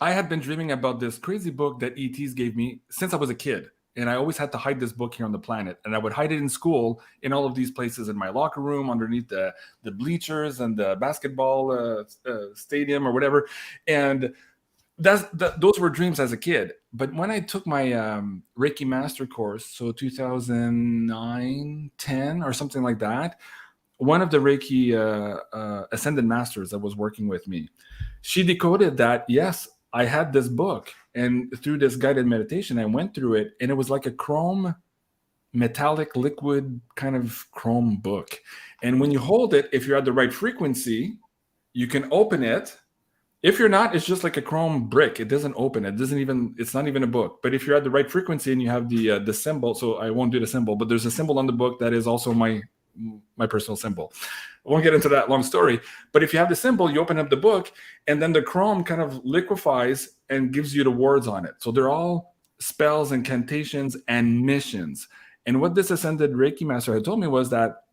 I had been dreaming about this crazy book that ETs gave me since I was a kid. And I always had to hide this book here on the planet. And I would hide it in school in all of these places, in my locker room, underneath the bleachers and the basketball stadium or whatever. And those were dreams as a kid. But when I took my Reiki Master course, so 2009, 10 or something like that, one of the Reiki Ascended Masters that was working with me, she decoded that, yes, I had this book. And through this guided meditation, I went through it, and it was like a chrome, metallic, liquid kind of chrome book. And when you hold it, if you're at the right frequency, you can open it. If you're not, it's just like a chrome brick. It doesn't open. It's not even a book. But if you're at the right frequency and you have the symbol, so I won't do the symbol, but there's a symbol on the book that is also my personal symbol. I won't get into that long story, but if you have the symbol, you open up the book, and then the chrome kind of liquefies and gives you the words on it. So they're all spells, incantations, and missions. And what this Ascended Reiki Master had told me was that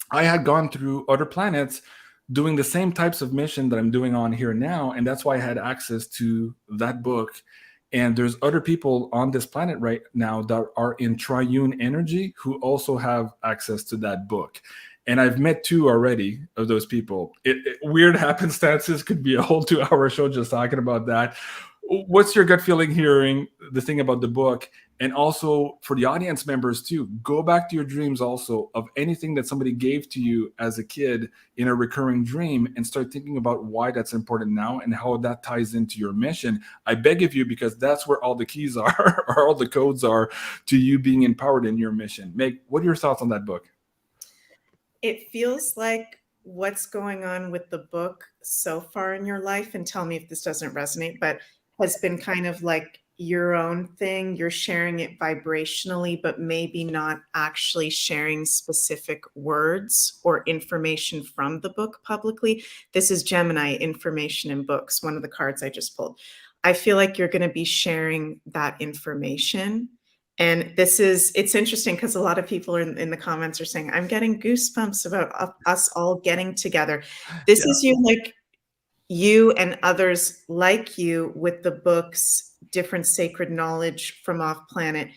I had gone through other planets doing the same types of mission that I'm doing on here now, and that's why I had access to that book. And there's other people on this planet right now that are in triune energy who also have access to that book. And I've met 2 already of those people. Weird happenstances, could be a whole 2-hour show just talking about that. What's your gut feeling hearing the thing about the book? And also for the audience members too, go back to your dreams also of anything that somebody gave to you as a kid in a recurring dream, and start thinking about why that's important now and how that ties into your mission. I beg of you, because that's where all the keys are, or all the codes are to you being empowered in your mission. Meg, what are your thoughts on that book? It feels like what's going on with the book so far in your life, and tell me if this doesn't resonate, but has been kind of like your own thing. You're sharing it vibrationally, but maybe not actually sharing specific words or information from the book publicly. This is Gemini, information in books, one of the cards I just pulled. I feel like you're going to be sharing that information. And it's interesting because a lot of people in the comments are saying, I'm getting goosebumps about us all getting together. This is you and others like you with the books, different sacred knowledge from off planet,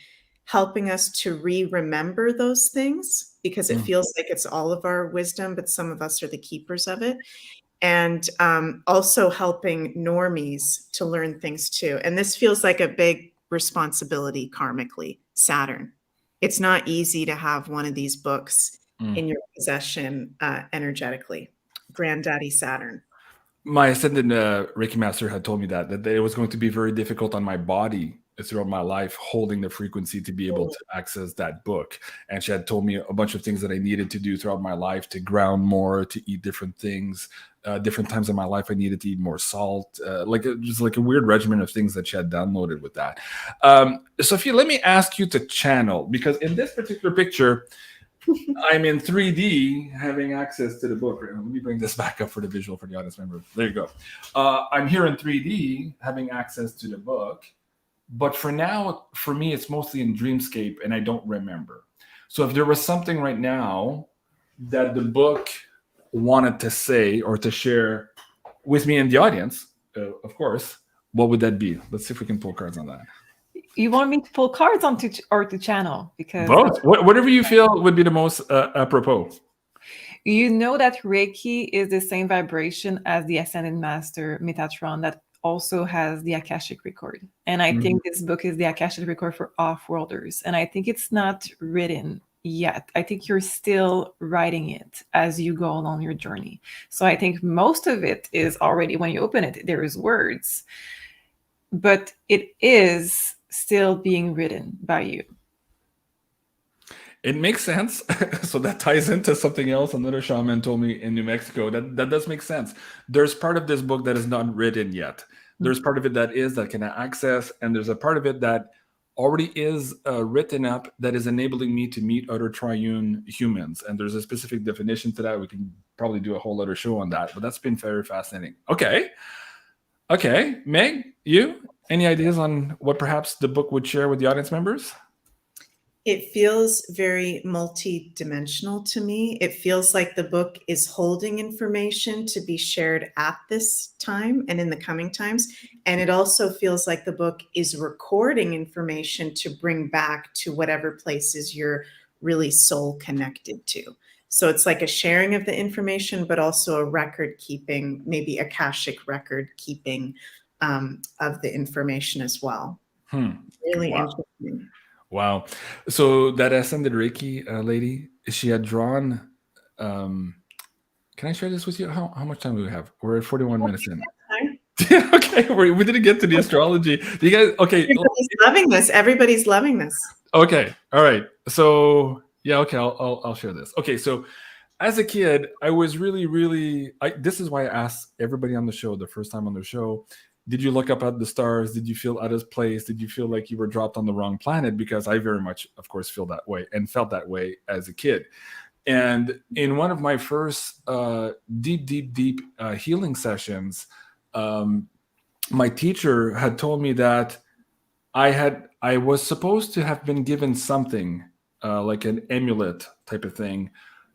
helping us to remember those things, because it feels like it's all of our wisdom, but some of us are the keepers of it. and also helping normies to learn things too. And this feels like a big responsibility karmically, Saturn. It's not easy to have one of these books in your possession energetically. Granddaddy Saturn. My ascended Reiki master had told me that it was going to be very difficult on my body throughout my life holding the frequency to be able to access that book. And she had told me a bunch of things that I needed to do throughout my life to ground more, to eat different things. Different times in my life, I needed to eat more salt, just like a weird regimen of things that she had downloaded with that. Sophie, let me ask you to channel, because in this particular picture, I'm in 3D having access to the book. Let me bring this back up for the visual for the audience member. There you go. I'm here in 3D having access to the book. But for now, for me, it's mostly in dreamscape and I don't remember. So if there was something right now that the book wanted to say or to share with me and the audience, of course, what would that be? Let's see if we can pull cards on that. You want me to pull cards on to channel? Because both, whatever you feel would be the most apropos. You know that Reiki is the same vibration as the Ascended Master Metatron that also has the Akashic record. And I think this book is the Akashic record for off-worlders. And I think it's not written yet. I think you're still writing it as you go along your journey. So I think most of it is already, when you open it, there is words, but it is still being written by you. It makes sense. So that ties into something else another shaman told me in New Mexico. That does make sense. There's part of this book that is not written yet. There's part of it that can access, and there's a part of it that already is written up that is enabling me to meet other triune humans. And there's a specific definition to that. We can probably do a whole other show on that, but that's been very fascinating. Okay. Meg, you? Any ideas on what perhaps the book would share with the audience members? It feels very multi-dimensional to me. It feels like the book is holding information to be shared at this time and in the coming times. And it also feels like the book is recording information to bring back to whatever places you're really soul connected to. So it's like a sharing of the information, but also a record keeping, maybe Akashic record keeping of the information as well. Really interesting. Wow. So that Ascended Reiki lady, she had drawn, can I share this with you? How much time do we have? We're at 41 minutes in. Okay, we didn't get to the astrology. Do you guys, okay. Everybody's loving this. Everybody's loving this. Okay. All right. So yeah, okay, I'll share this. Okay, so as a kid, I was really, this is why I asked everybody on the show, the first time on the show, did you look up at the stars? Did you feel out of place? Did you feel like you were dropped on the wrong planet? Because I very much, of course, feel that way and felt that way as a kid. And in one of my first deep healing sessions, my teacher had told me that I was supposed to have been given something like an amulet type of thing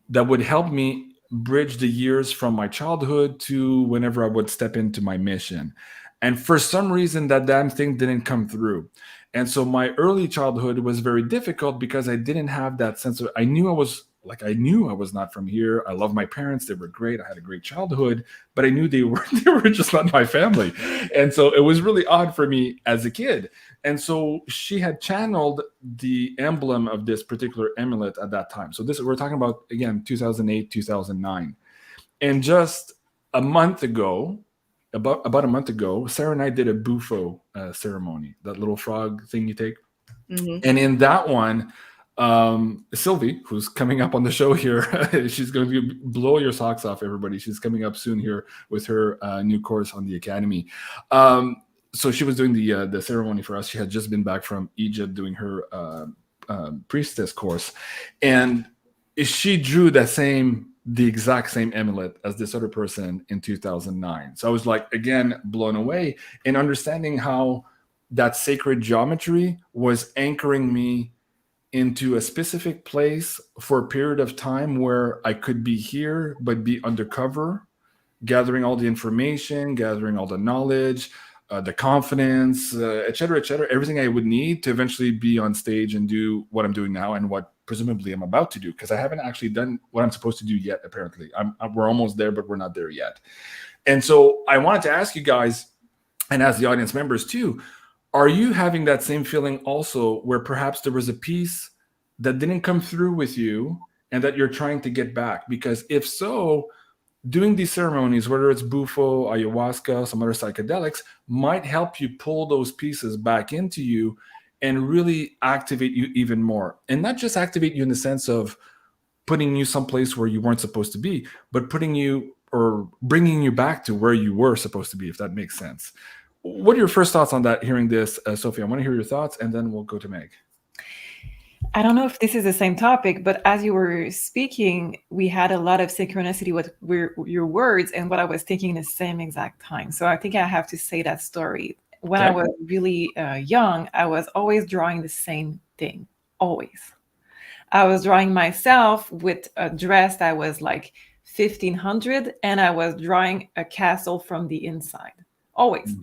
that would help me bridge the years from my childhood to whenever I would step into my mission. And for some reason, that damn thing didn't come through. And so my early childhood was very difficult because I didn't have that sense of, I knew I was not from here. I love my parents. They were great. I had a great childhood, but I knew they were just not my family. And so it was really odd for me as a kid. And so she had channeled the emblem of this particular amulet at that time. So we're talking about, again, 2008, 2009. And just a month ago, about a month ago, Sarah and I did a bufo ceremony, that little frog thing you take. And in that one, Sylvie, who's coming up on the show here, she's going to blow your socks off, everybody. She's coming up soon here with her new course on the Academy. So she was doing the ceremony for us. She had just been back from Egypt doing her priestess course. And she drew the exact same amulet as this other person in 2009. So I was like, again, blown away in understanding how that sacred geometry was anchoring me into a specific place for a period of time where I could be here, but be undercover, gathering all the information, gathering all the knowledge, the confidence, et cetera, everything I would need to eventually be on stage and do what I'm doing now and what presumably I'm about to do, because I haven't actually done what I'm supposed to do yet, apparently. We're almost there, but we're not there yet. And so I wanted to ask you guys, and ask the audience members too, are you having that same feeling also, where perhaps there was a piece that didn't come through with you and that you're trying to get back? Because if so, doing these ceremonies, whether it's bufo, ayahuasca, some other psychedelics, might help you pull those pieces back into you and really activate you even more. And not just activate you in the sense of putting you someplace where you weren't supposed to be, but putting you or bringing you back to where you were supposed to be, if that makes sense. What are your first thoughts on that, hearing this, Sophie? I want to hear your thoughts, and then we'll go to Meg. I don't know if this is the same topic, but as you were speaking, we had a lot of synchronicity with your words and what I was thinking the same exact time. So I think I have to say that story. When I was really young, I was always drawing the same thing, always. I was drawing myself with a dress that was like 1500, and I was drawing a castle from the inside, always.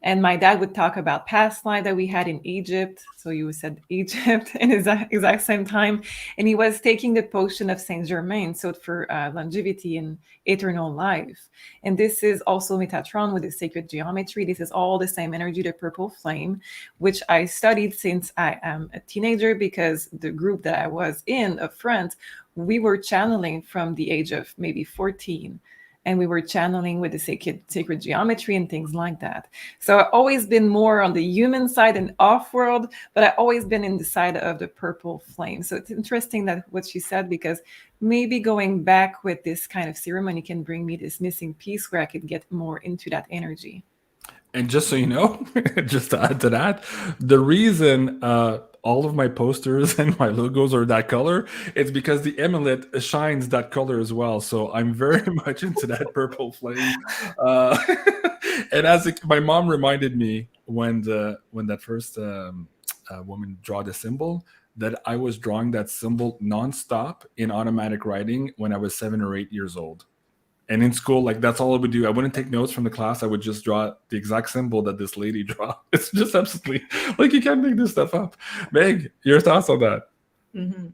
And my dad would talk about past life that we had in Egypt. So you said Egypt in exact same time. And he was taking the potion of Saint Germain, so for longevity and eternal life. And this is also Metatron with the sacred geometry. This is all the same energy, the purple flame, which I studied since I am a teenager, because the group that I was in of friends, we were channeling from the age of maybe 14. And we were channeling with the sacred geometry and things like that. So I've always been more on the human side and off-world, but I've always been in the side of the purple flame. So it's interesting that what she said, because maybe going back with this kind of ceremony can bring me this missing piece where I could get more into that energy. And just so you know, just to add to that, the reason all of my posters and my logos are that color, it's because the amulet shines that color as well. So I'm very much into that purple flame. And my mom reminded me when that first woman draw the symbol, that I was drawing that symbol nonstop in automatic writing when I was 7 or 8 years old. And in school, like, that's all I would do. I wouldn't take notes from the class. I would just draw the exact symbol that this lady drew. It's just absolutely, like, you can't make this stuff up. Meg, your thoughts on that? Mm-hmm.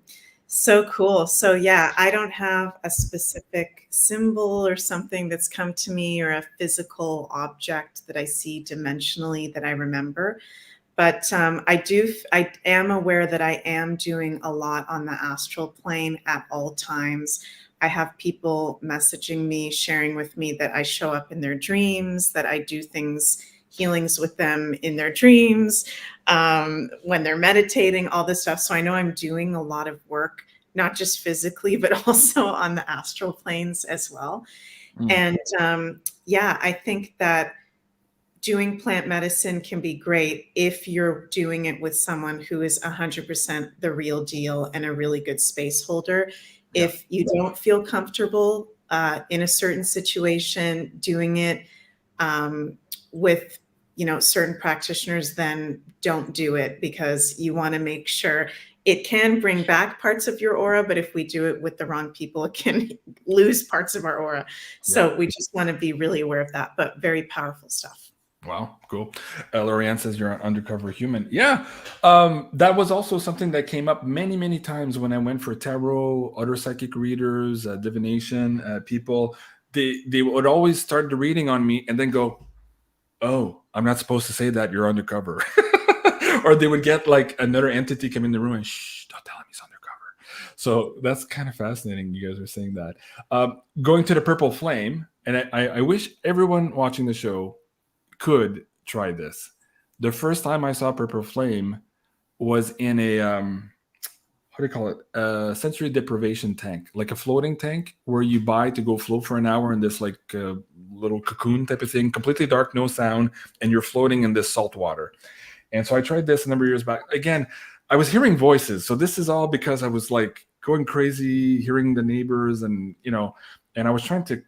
So cool. So yeah, I don't have a specific symbol or something that's come to me, or a physical object that I see dimensionally that I remember. But I am aware that I am doing a lot on the astral plane at all times. I have people messaging me, sharing with me that I show up in their dreams, that I do healings with them in their dreams, when they're meditating, all this stuff. So I know I'm doing a lot of work, not just physically, but also on the astral planes as well. And yeah, I think that doing plant medicine can be great if you're doing it with someone who is 100% the real deal and a really good space holder. Yeah. If you don't feel comfortable in a certain situation doing it with certain practitioners, then don't do it, because you want to make sure it can bring back parts of your aura, but if we do it with the wrong people, it can lose parts of our aura. So we just want to be really aware of that, but very powerful stuff. Wow, cool. Lorianne says you're an undercover human. Yeah, that was also something that came up many, many times when I went for tarot, other psychic readers, divination people. They would always start the reading on me and then go, "Oh, I'm not supposed to say that. You're undercover." Or they would get like another entity come in the room and, "Shh, don't tell him he's undercover." So that's kind of fascinating. You guys are saying that. Going to the purple flame, and I wish everyone watching the show could try this. The first time I saw purple flame was in a how do you call it, a sensory deprivation tank, like a floating tank where you buy to go float for an hour in this like little cocoon type of thing, completely dark, no sound, and you're floating in this salt water. And so I tried this a number of years back. Again, I was hearing voices, so this is all because I was like going crazy, hearing the neighbors, and and I was trying to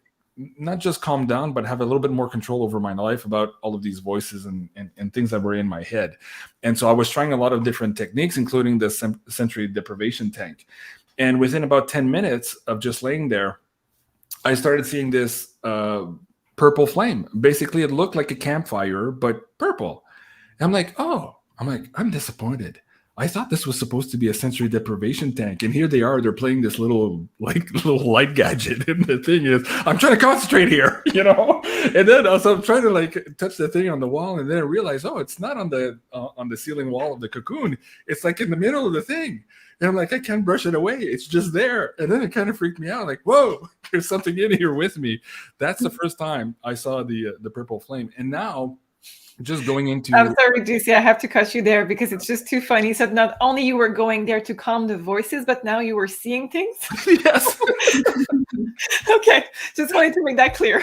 not just calm down, but have a little bit more control over my life about all of these voices and things that were in my head. And so I was trying a lot of different techniques, including the sensory deprivation tank. And within about 10 minutes of just laying there, I started seeing this purple flame. Basically, it looked like a campfire, but purple. And I'm like, I'm disappointed. I thought this was supposed to be a sensory deprivation tank, and here they are. They're playing this little light gadget, and the thing is, I'm trying to concentrate here, And then also I'm trying to touch the thing on the wall, and then I realize, it's not on the ceiling wall of the cocoon. It's like in the middle of the thing, and I'm like, I can't brush it away. It's just there, and then it kind of freaked me out. Like, whoa, there's something in here with me. That's the first time I saw the purple flame, and now. Just going into... I'm sorry, Juicy, I have to cut you there because it's just too funny. So not only you were going there to calm the voices, but now you were seeing things. Yes. Okay, just wanted to make that clear.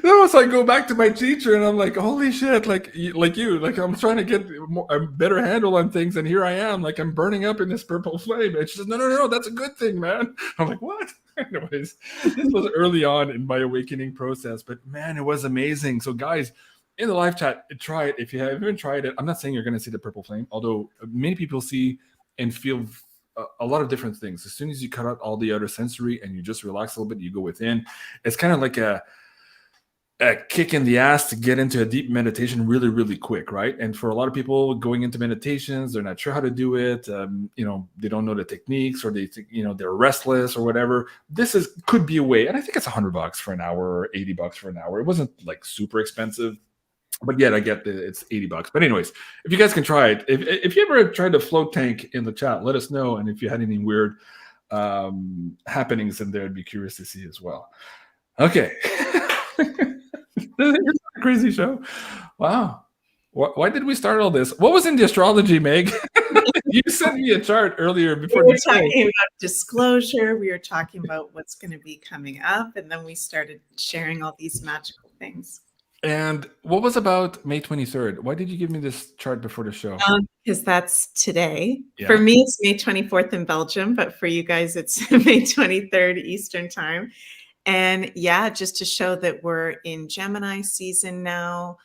No, so I go back to my teacher and I'm like, holy shit, like I'm trying to get a better handle on things, and here I am, like I'm burning up in this purple flame. And she says, no, that's a good thing, man. I'm like, what? Anyways, this was early on in my awakening process, but man, it was amazing. So guys, in the live chat, try it. If you haven't tried it, I'm not saying you're going to see the purple flame, although many people see and feel a lot of different things. As soon as you cut out all the other sensory and you just relax a little bit, you go within. It's kind of like a kick in the ass to get into a deep meditation really, really quick, right? And for a lot of people going into meditations, they're not sure how to do it. They don't know the techniques, or they think, they're restless or whatever. This could be a way. And I think it's $100 for an hour or $80 for an hour. It wasn't like super expensive. But yet I get that it's $80. But anyways, if you guys can try it, if you ever tried to float tank in the chat, let us know. And if you had any weird happenings in there, I'd be curious to see as well. Okay. It's a crazy show. Wow. Why did we start all this? What was in the astrology, Meg? You sent me a chart earlier before. We were talking about disclosure. We were talking about what's going to be coming up. And then we started sharing all these magical things. And what was about May 23rd? Why did you give me this chart before the show? Because that's today. Yeah. For me, it's May 24th in Belgium, but for you guys, it's May 23rd Eastern time. And yeah, just to show that we're in Gemini season now.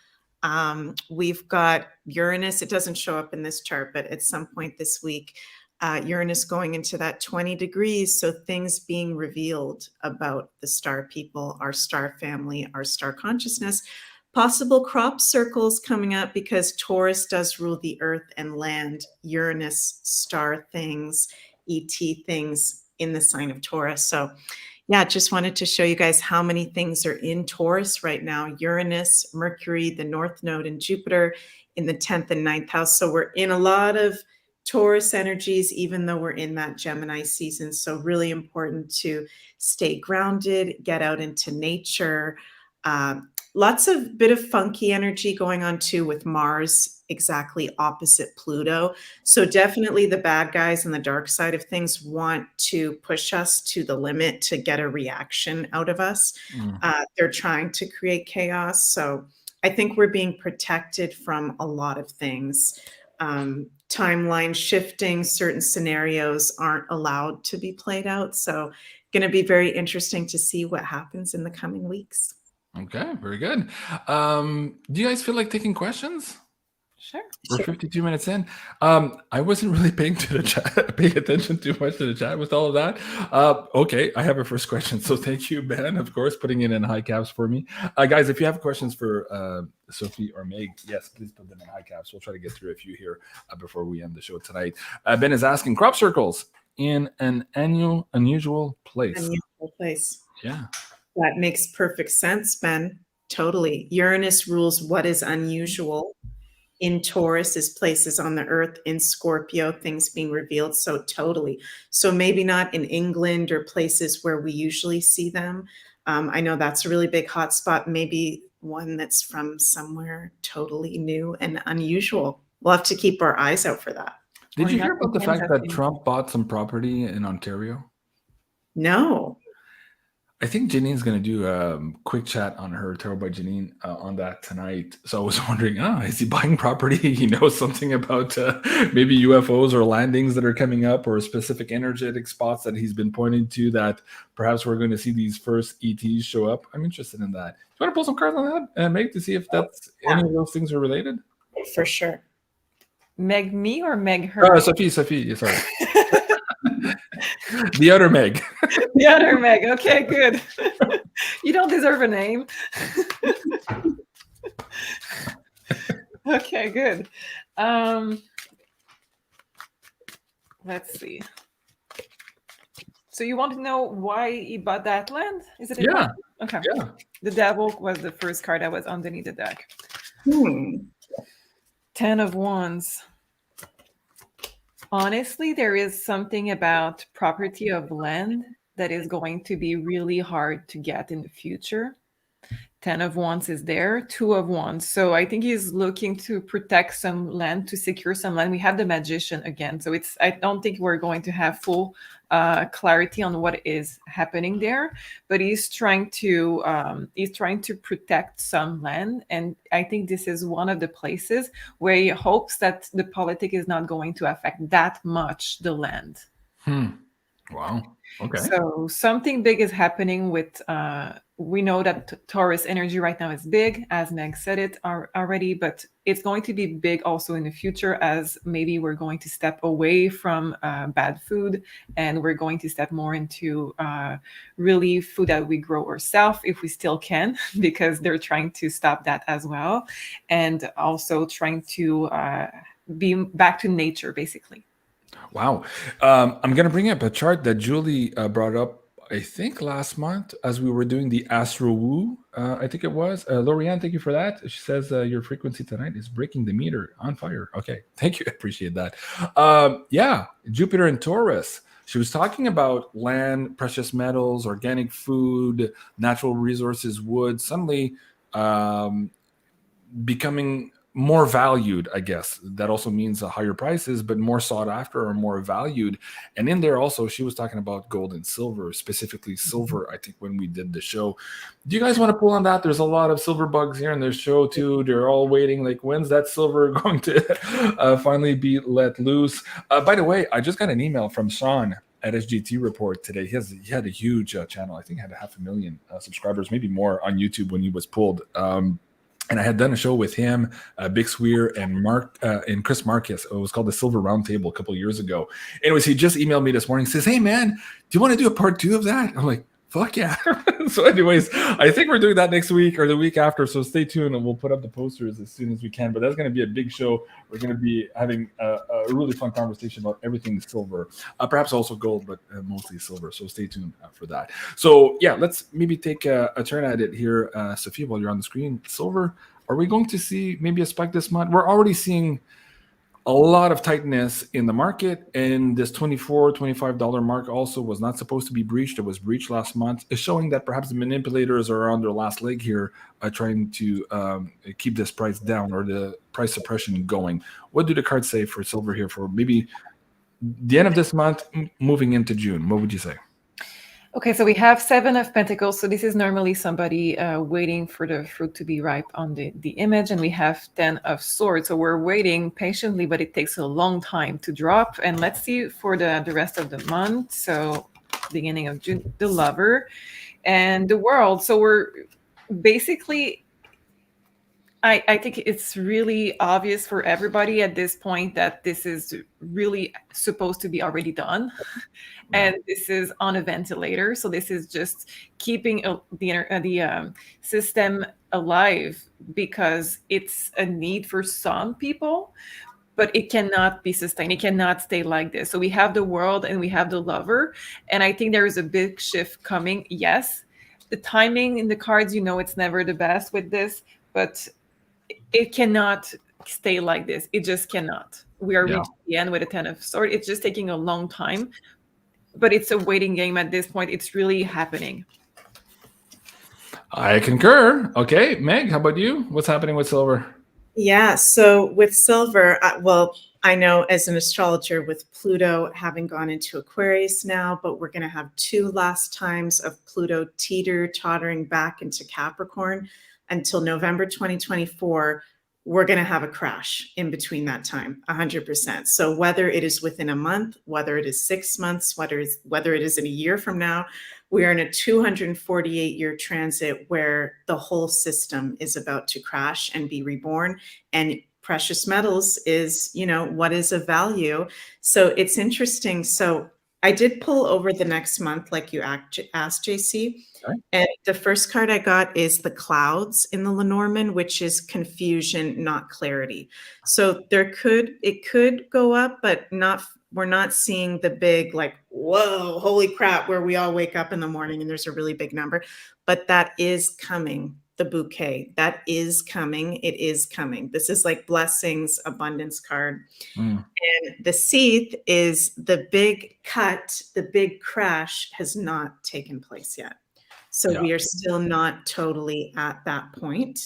We've got Uranus. It doesn't show up in this chart, but at some point this week, Uranus going into that 20 degrees. So things being revealed about the star people, our star family, our star consciousness. Possible crop circles coming up because Taurus does rule the earth and land. Uranus, star things, ET things in the sign of Taurus. So yeah, just wanted to show you guys how many things are in Taurus right now. Uranus, Mercury, the North Node, and Jupiter in the 10th and 9th house. So we're in a lot of Taurus energies, even though we're in that Gemini season. So really important to stay grounded, get out into nature. Lots of bit of funky energy going on too with Mars exactly opposite Pluto. So definitely the bad guys and the dark side of things want to push us to the limit to get a reaction out of us. They're trying to create chaos. So I think we're being protected from a lot of things. Timeline shifting, certain scenarios aren't allowed to be played out. So going to be very interesting to see what happens in the coming weeks. Okay, very good. Do you guys feel like taking questions? Sure. We're 52 minutes in. I wasn't really paying attention too much to the chat with all of that. Okay, I have a first question. So thank you, Ben, of course, putting it in high caps for me. Guys, if you have questions for Sophie or Meg, yes, please put them in high caps. We'll try to get through a few here before we end the show tonight. Ben is asking, crop circles in an unusual place. Unusual place. Yeah. That makes perfect sense, Ben. Totally. Uranus rules what is unusual. In Taurus is places on the earth. In Scorpio, things being revealed. So totally. So maybe not in England or places where we usually see them. I know that's a really big hotspot. Maybe one that's from somewhere totally new and unusual. We'll have to keep our eyes out for that. Did you hear about the fact that Trump bought some property in Ontario? No. I think Janine's going to do a quick chat on her Tarot by Janine on that tonight. So I was wondering, is he buying property? He knows something about maybe UFOs or landings that are coming up, or specific energetic spots that he's been pointing to that perhaps we're going to see these first ETs show up. I'm interested in that. Do you want to pull some cards on that, Meg, to see if that's any of those things are related? For sure. Meg me or Meg her? Sophie, sorry. The other Meg. The other Meg. Okay, good. You don't deserve a name. Okay, good. Let's see. So you want to know why he bought that land? Is it important? Okay. Yeah. The devil was the first card that was underneath the deck. 10 of Wands. Honestly, there is something about property of land that is going to be really hard to get in the future. 10 of Wands is there, 2 of Wands. So I think he's looking to protect some land, to secure some land. We have the Magician again. So I don't think we're going to have full clarity on what is happening there, but he's trying to protect some land. And I think this is one of the places where he hopes that the politic is not going to affect that much the land. Wow. Okay. So something big is happening with, we know that Taurus energy right now is big, as Meg said it already, but it's going to be big also in the future, as maybe we're going to step away from bad food, and we're going to step more into really food that we grow ourselves if we still can, because they're trying to stop that as well. And also trying to be back to nature, basically. Wow. I'm going to bring up a chart that Julie brought up, I think, last month as we were doing the Astro Woo. I think it was. Lorianne, thank you for that. She says your frequency tonight is breaking the meter on fire. Okay. Thank you. I appreciate that. Yeah. Jupiter and Taurus. She was talking about land, precious metals, organic food, natural resources, wood, suddenly becoming more valued, I guess. That also means higher prices, but more sought after or more valued. And in there also, she was talking about gold and silver, specifically silver, I think, when we did the show. Do you guys want to pull on that? There's a lot of silver bugs here in this show too. They're all waiting, like, when's that silver going to finally be let loose? By the way, I just got an email from Sean at SGT Report today. He had a huge channel. I think he had 500,000 subscribers, maybe more, on YouTube when he was pulled. And I had done a show with him, Big Sweer, and Chris Marcus. It was called the Silver Roundtable a couple of years ago. Anyways, he just emailed me this morning. He says, "Hey, man, do you want to do a part 2 of that?" I'm like, fuck yeah. So anyways, I think we're doing that next week or the week after. So stay tuned and we'll put up the posters as soon as we can. But that's going to be a big show. We're going to be having a really fun conversation about everything silver, perhaps also gold, but mostly silver. So stay tuned for that. So yeah, let's maybe take a turn at it here, Sophie, while you're on the screen. Silver, are we going to see maybe a spike this month? We're already seeing a lot of tightness in the market, and this $24, $25 mark also was not supposed to be breached. It was breached last month. It's showing that perhaps the manipulators are on their last leg here, trying to keep this price down or the price suppression going. What do the cards say for silver here for maybe the end of this month, moving into June? What would you say? Okay, so we have 7 of Pentacles. So this is normally somebody waiting for the fruit to be ripe on the image. And we have 10 of Swords. So we're waiting patiently, but it takes a long time to drop. And let's see for the rest of the month. So beginning of June, the Lover and the World. So we're basically, I think it's really obvious for everybody at this point that this is really supposed to be already done. And this is on a ventilator. So this is just keeping the system alive because it's a need for some people, but it cannot be sustained. It cannot stay like this. So we have the World and we have the Lover. And I think there is a big shift coming. Yes, the timing in the cards, it's never the best with this, but it cannot stay like this. It just cannot. We are reaching the end with a 10 of Swords. It's just taking a long time. But it's a waiting game at this point. It's really happening. I concur. Okay, Meg, how about you? What's happening with silver? Yeah, so with silver, I know as an astrologer with Pluto having gone into Aquarius now, but we're going to have 2 last times of Pluto tottering back into Capricorn until November 2024. We're going to have a crash in between that time, 100%. So whether it is within a month, whether it is 6 months, whether it is in a year from now, we are in a 248-year transit where the whole system is about to crash and be reborn. And precious metals is, what is of value. So it's interesting. So I did pull over the next month, like you asked, JC. Okay. And the first card I got is the clouds in the Lenormand, which is confusion, not clarity. So it could go up, but we're not seeing the big, like, whoa, holy crap, where we all wake up in the morning and there's a really big number. But that is coming. The bouquet, that is coming. It is coming. This is like blessings, abundance card. And the Seath is the big cut, the big crash has not taken place yet. So we are still not totally at that point.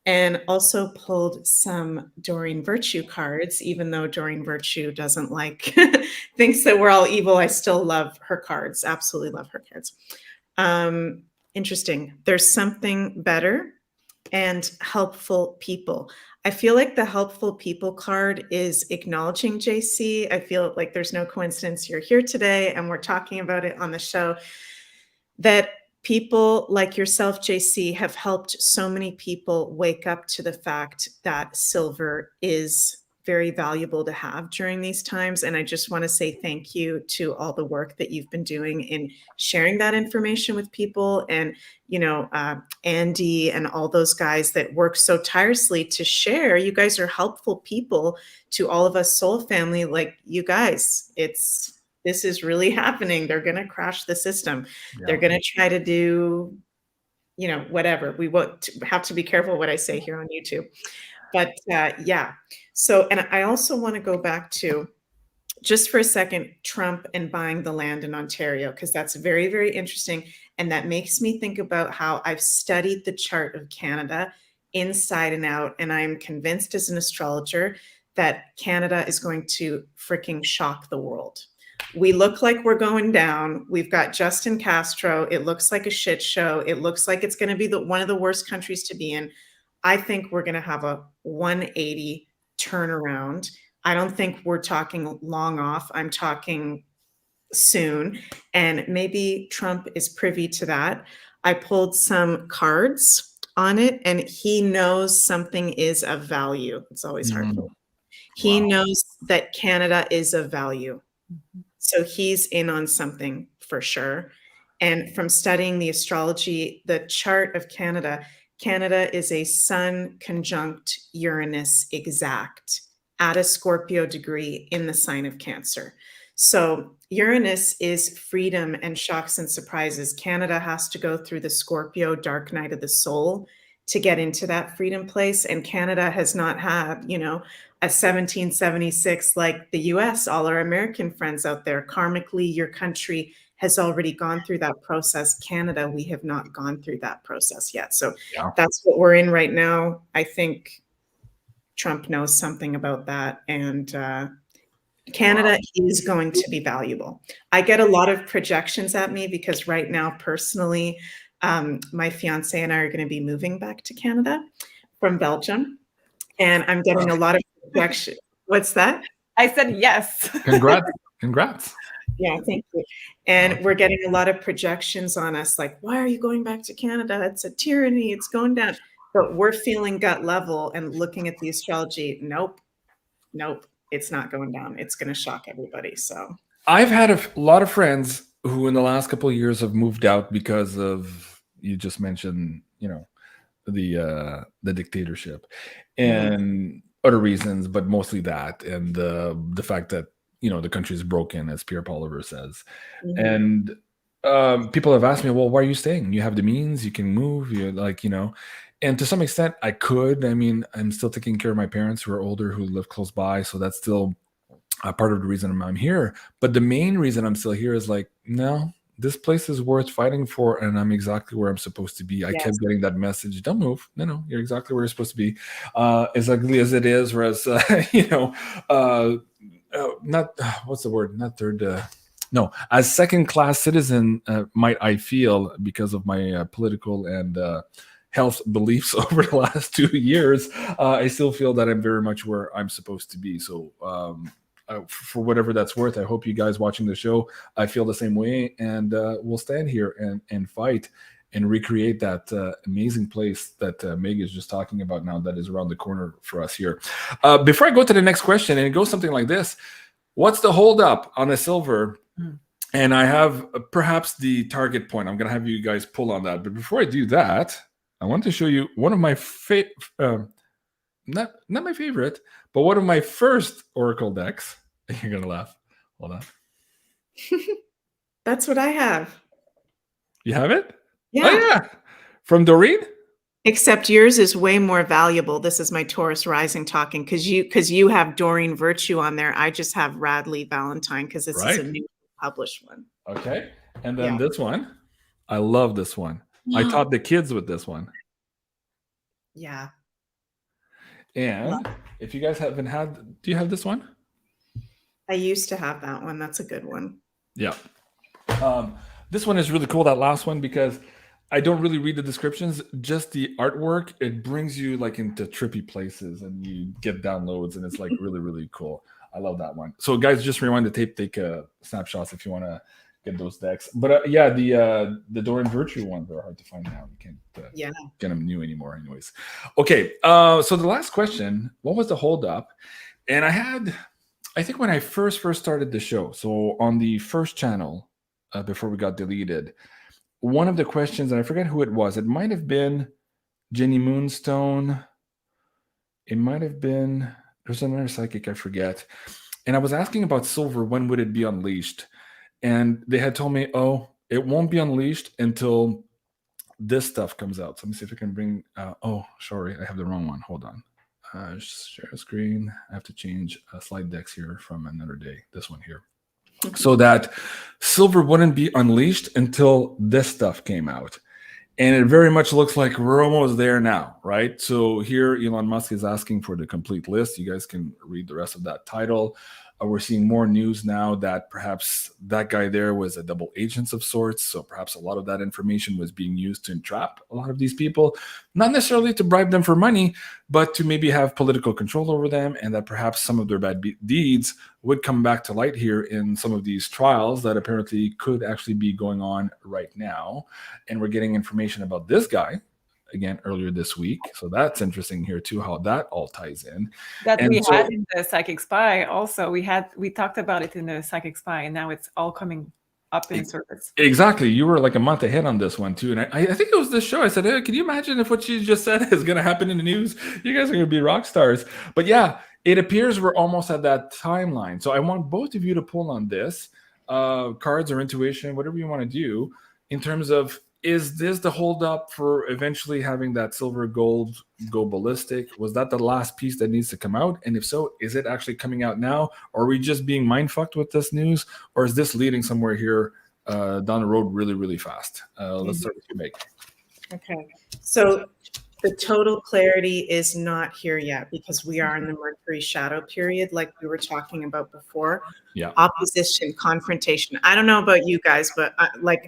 And also pulled some Doreen Virtue cards, even though Doreen Virtue doesn't like, thinks that we're all evil. I still love her cards. Absolutely love her cards. Interesting. There's something better and helpful people. I feel like the helpful people card is acknowledging JC. I feel like there's no coincidence you're here today and we're talking about it on the show, that people like yourself, JC, have helped so many people wake up to the fact that silver is very valuable to have during these times. And I just want to say thank you to all the work that you've been doing in sharing that information with people. And, you know, Andy and all those guys that work so tirelessly to share. You guys are helpful people to all of us soul family. Like, you guys, this is really happening. They're going to crash the system. Yeah. They're going to try to do, you know, whatever. We won't have to be careful what I say here on YouTube. But yeah. So, and I also want to go back to, just for a second, Trump and buying the land in Ontario, because that's very, very interesting. And that makes me think about how I've studied the chart of Canada inside and out. And I'm convinced as an astrologer that Canada is going to freaking shock the world. We look like we're going down. We've got Justin Castro. It looks like a shit show. It looks like it's going to be one of the worst countries to be in. I think we're going to have a 180 turnaround. I don't think we're talking long off. I'm talking soon. And maybe Trump is privy to that. I pulled some cards on it, and he knows something is of value. It's always hard for him. He knows that Canada is of value. So he's in on something for sure. And from studying the astrology, the chart of Canada, Canada is a Sun conjunct Uranus exact at a Scorpio degree in the sign of Cancer. So Uranus is freedom and shocks and surprises. Canada has to go through the Scorpio dark night of the soul to get into that freedom place. And Canada has not had, you know, a 1776 like the US, all our American friends out there. Karmically, your country has already gone through that process. Canada, we have not gone through that process yet. So that's what we're in right now. I think Trump knows something about that. And Canada is going to be valuable. I get a lot of projections at me because right now, personally, my fiance and I are going to be moving back to Canada from Belgium. And I'm getting a lot of projection. What's that? I said yes. Congrats. Yeah, thank you. And we're getting a lot of projections on us, like, why are you going back to Canada? It's a tyranny. It's going down. But we're feeling gut level and looking at the astrology. Nope. It's not going down. It's going to shock everybody. So I've had a lot of friends who in the last couple of years have moved out because of, you just mentioned, you know, the dictatorship and other reasons, but mostly that. And the fact that, you know, the country is broken, as Pierre Poliver says. And people have asked me, well, why are you staying? You have the means, you can move, you're like, you know, and to some extent I could. I mean, I'm still taking care of my parents who are older, who live close by. So that's still part of the reason I'm here. But the main reason I'm still here is like, no, this place is worth fighting for. And I'm exactly where I'm supposed to be. I kept getting that message. Don't move. No, you're exactly where you're supposed to be. As ugly as it is, whereas, you know, not what's the word? Not third. No, as second-class citizen, might I feel because of my political and health beliefs over the last 2 years, I still feel that I'm very much where I'm supposed to be. So for whatever that's worth, I hope you guys watching the show, I feel the same way, and we'll stand here and fight and recreate that amazing place that Meg is just talking about now, that is around the corner for us here. Before I go to the next question, and it goes something like this: what's the holdup on the silver And I have perhaps the target point. I'm going to have you guys pull on that. But before I do that, I want to show you one of my not my favorite, but one of my first Oracle decks. You're going to laugh. Hold on. That's what I have. You have it? Yeah. Oh, yeah. From Doreen? Except yours is way more valuable. This is my Taurus rising talking because you have Doreen Virtue on there. I just have Radley Valentine because this is a new published one. Okay. And then this one. I love this one. I taught the kids with this one. Yeah. And if you guys haven't had, do you have this one? I used to have that one. That's a good one. Yeah. This one is really cool, that last one, because I don't really read the descriptions, just the artwork. It brings you like into trippy places and you get downloads and it's like really, really cool. I love that one. So guys, just rewind the tape, take snapshots if you want to get those decks. But yeah, the Doreen Virtue ones are hard to find now. You can't get them new anymore anyways. Okay, so the last question, what was the hold up? And I think when I first started the show, so on the first channel, before we got deleted, one of the questions, and I forget who it was, it might have been Jenny Moonstone. It might have been, there's another psychic, I forget. And I was asking about silver, when would it be unleashed? And they had told me, oh, it won't be unleashed until this stuff comes out. So let me see if I can bring, oh, sorry, I have the wrong one. Hold on. Share a screen. I have to change slide decks here from another day. This one here. So that silver wouldn't be unleashed until this stuff came out. And it very much looks like we're almost there now, right? So here, Elon Musk is asking for the complete list. You guys can read the rest of that title. We're seeing more news now that perhaps that guy there was a double agent of sorts. So perhaps a lot of that information was being used to entrap a lot of these people, not necessarily to bribe them for money, but to maybe have political control over them, and that perhaps some of their bad deeds would come back to light here in some of these trials that apparently could actually be going on right now. And we're getting information about this guy again earlier this week, so that's interesting here too, how that all ties in. That and we had in the Psychic Spy also. We talked about it in the Psychic Spy, and now it's all coming up in surface. Exactly. You were like a month ahead on this one too, and I think it was this show. I said, hey, can you imagine if what she just said is going to happen in the news? You guys are going to be rock stars. But yeah, it appears we're almost at that timeline. So I want both of you to pull on this, cards or intuition, whatever you want to do, in terms of, is this the holdup for eventually having that silver gold go ballistic? Was that the last piece that needs to come out? And if so, is it actually coming out now? Or are we just being mind fucked with this news? Or is this leading somewhere here down the road really, really fast? Let's start with you, Meg. Okay. So the total clarity is not here yet because we are in the Mercury shadow period, like we were talking about before. Yeah. Opposition, confrontation. I don't know about you guys, but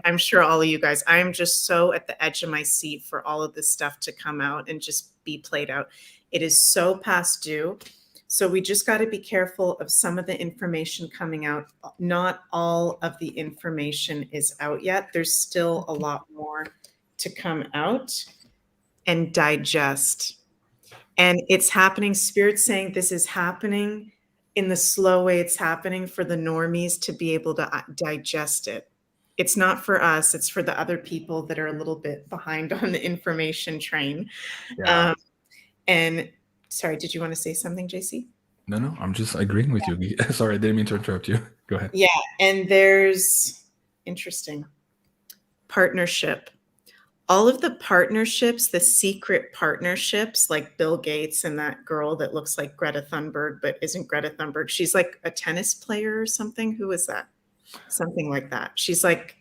I'm sure all of you guys, I am just so at the edge of my seat for all of this stuff to come out and just be played out. It is so past due. So we just got to be careful of some of the information coming out. Not all of the information is out yet. There's still a lot more to come out and digest. And it's happening. Spirit's saying this is happening in the slow way it's happening for the normies to be able to digest it. It's not for us. It's for the other people that are a little bit behind on the information train. Yeah. And sorry, did you want to say something, JC? No, I'm just agreeing with you. Sorry, I didn't mean to interrupt you. Go ahead. Yeah, and there's interesting partnership. All of the partnerships, the secret partnerships, like Bill Gates and that girl that looks like Greta Thunberg, but isn't Greta Thunberg. She's like a tennis player or something. Who is that? Something like that. She's like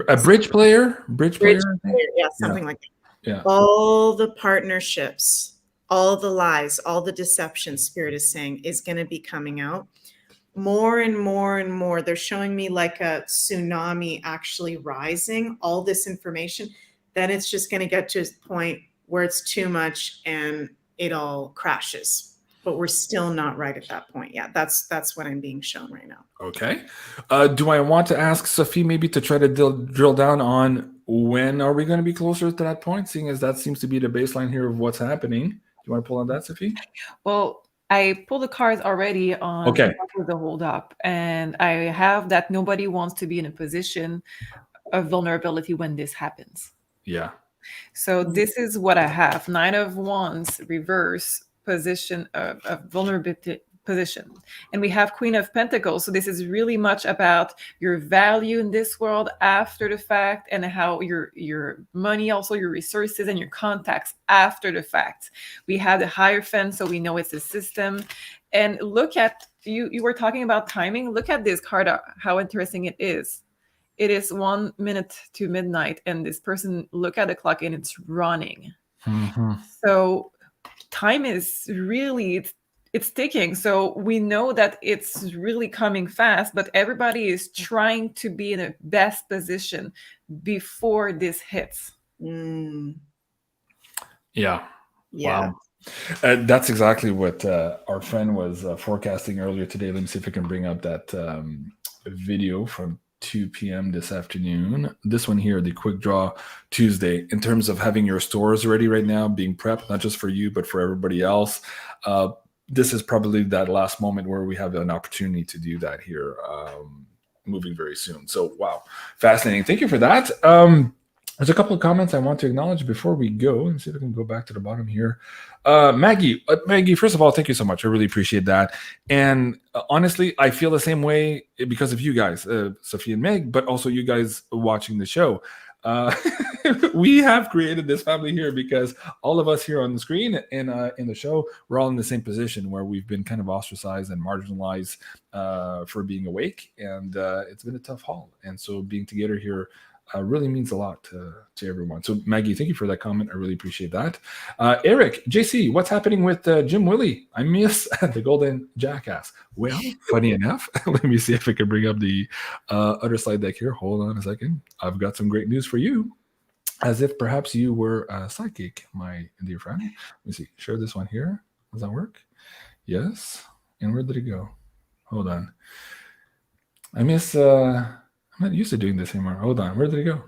a bridge player? Bridge player? Yeah, something like that. Yeah. All the partnerships, all the lies, all the deception, Spirit is saying, is going to be coming out. More and more and more. They're showing me like a tsunami actually rising, all this information. Then it's just going to get to a point where it's too much and it all crashes. But we're still not right at that point. Yeah, that's what I'm being shown right now. Okay. Do I want to ask Sophie maybe to try to drill down on when are we going to be closer to that point, seeing as that seems to be the baseline here of what's happening? Do you want to pull on that, Sophie? Well, I pulled the cards already on Okay. what was the hold up, and I have that nobody wants to be in a position of vulnerability when this happens. Yeah. So this is what I have: 9 of Wands, reverse position of vulnerability position, and we have Queen of Pentacles. So this is really much about your value in this world after the fact, and how your money, also your resources and your contacts after the fact. We have the Hierophant, so we know it's a system. And look at you were talking about timing. Look at this card, how interesting it is. It is 1 minute to midnight, and this person look at the clock and it's running. So time is really, it's ticking. So we know that it's really coming fast, but everybody is trying to be in a best position before this hits. Yeah. Wow. That's exactly what our friend was forecasting earlier today. Let me see if I can bring up that video from 2 p.m. this afternoon. This one here, the Quick Draw Tuesday, in terms of having your stores ready right now, being prepped, not just for you, but for everybody else. This is probably that last moment where we have an opportunity to do that here, moving very soon. So, wow, fascinating. Thank you for that. There's a couple of comments I want to acknowledge before we go. Let's see if I can go back to the bottom here. Maggie, first of all, thank you so much. I really appreciate that. And honestly, I feel the same way because of you guys, Sophie and Meg, but also you guys watching the show. We have created this family here because all of us here on the screen and in the show, we're all in the same position where we've been kind of ostracized and marginalized for being awake. And it's been a tough haul. And so being together here really means a lot to everyone. So Maggie, thank you for that comment. I really appreciate that. Eric, JC, what's happening with Jim Willie? I miss the Golden Jackass. Well, funny enough, let me see if I can bring up the other slide deck here. Hold on a second. I've got some great news for you. As if perhaps you were a psychic, my dear friend. Let me see. Share this one here. Does that work? Yes. And where did it go? Hold on. I miss... I'm not used to doing this anymore. Hold on. Where did it go?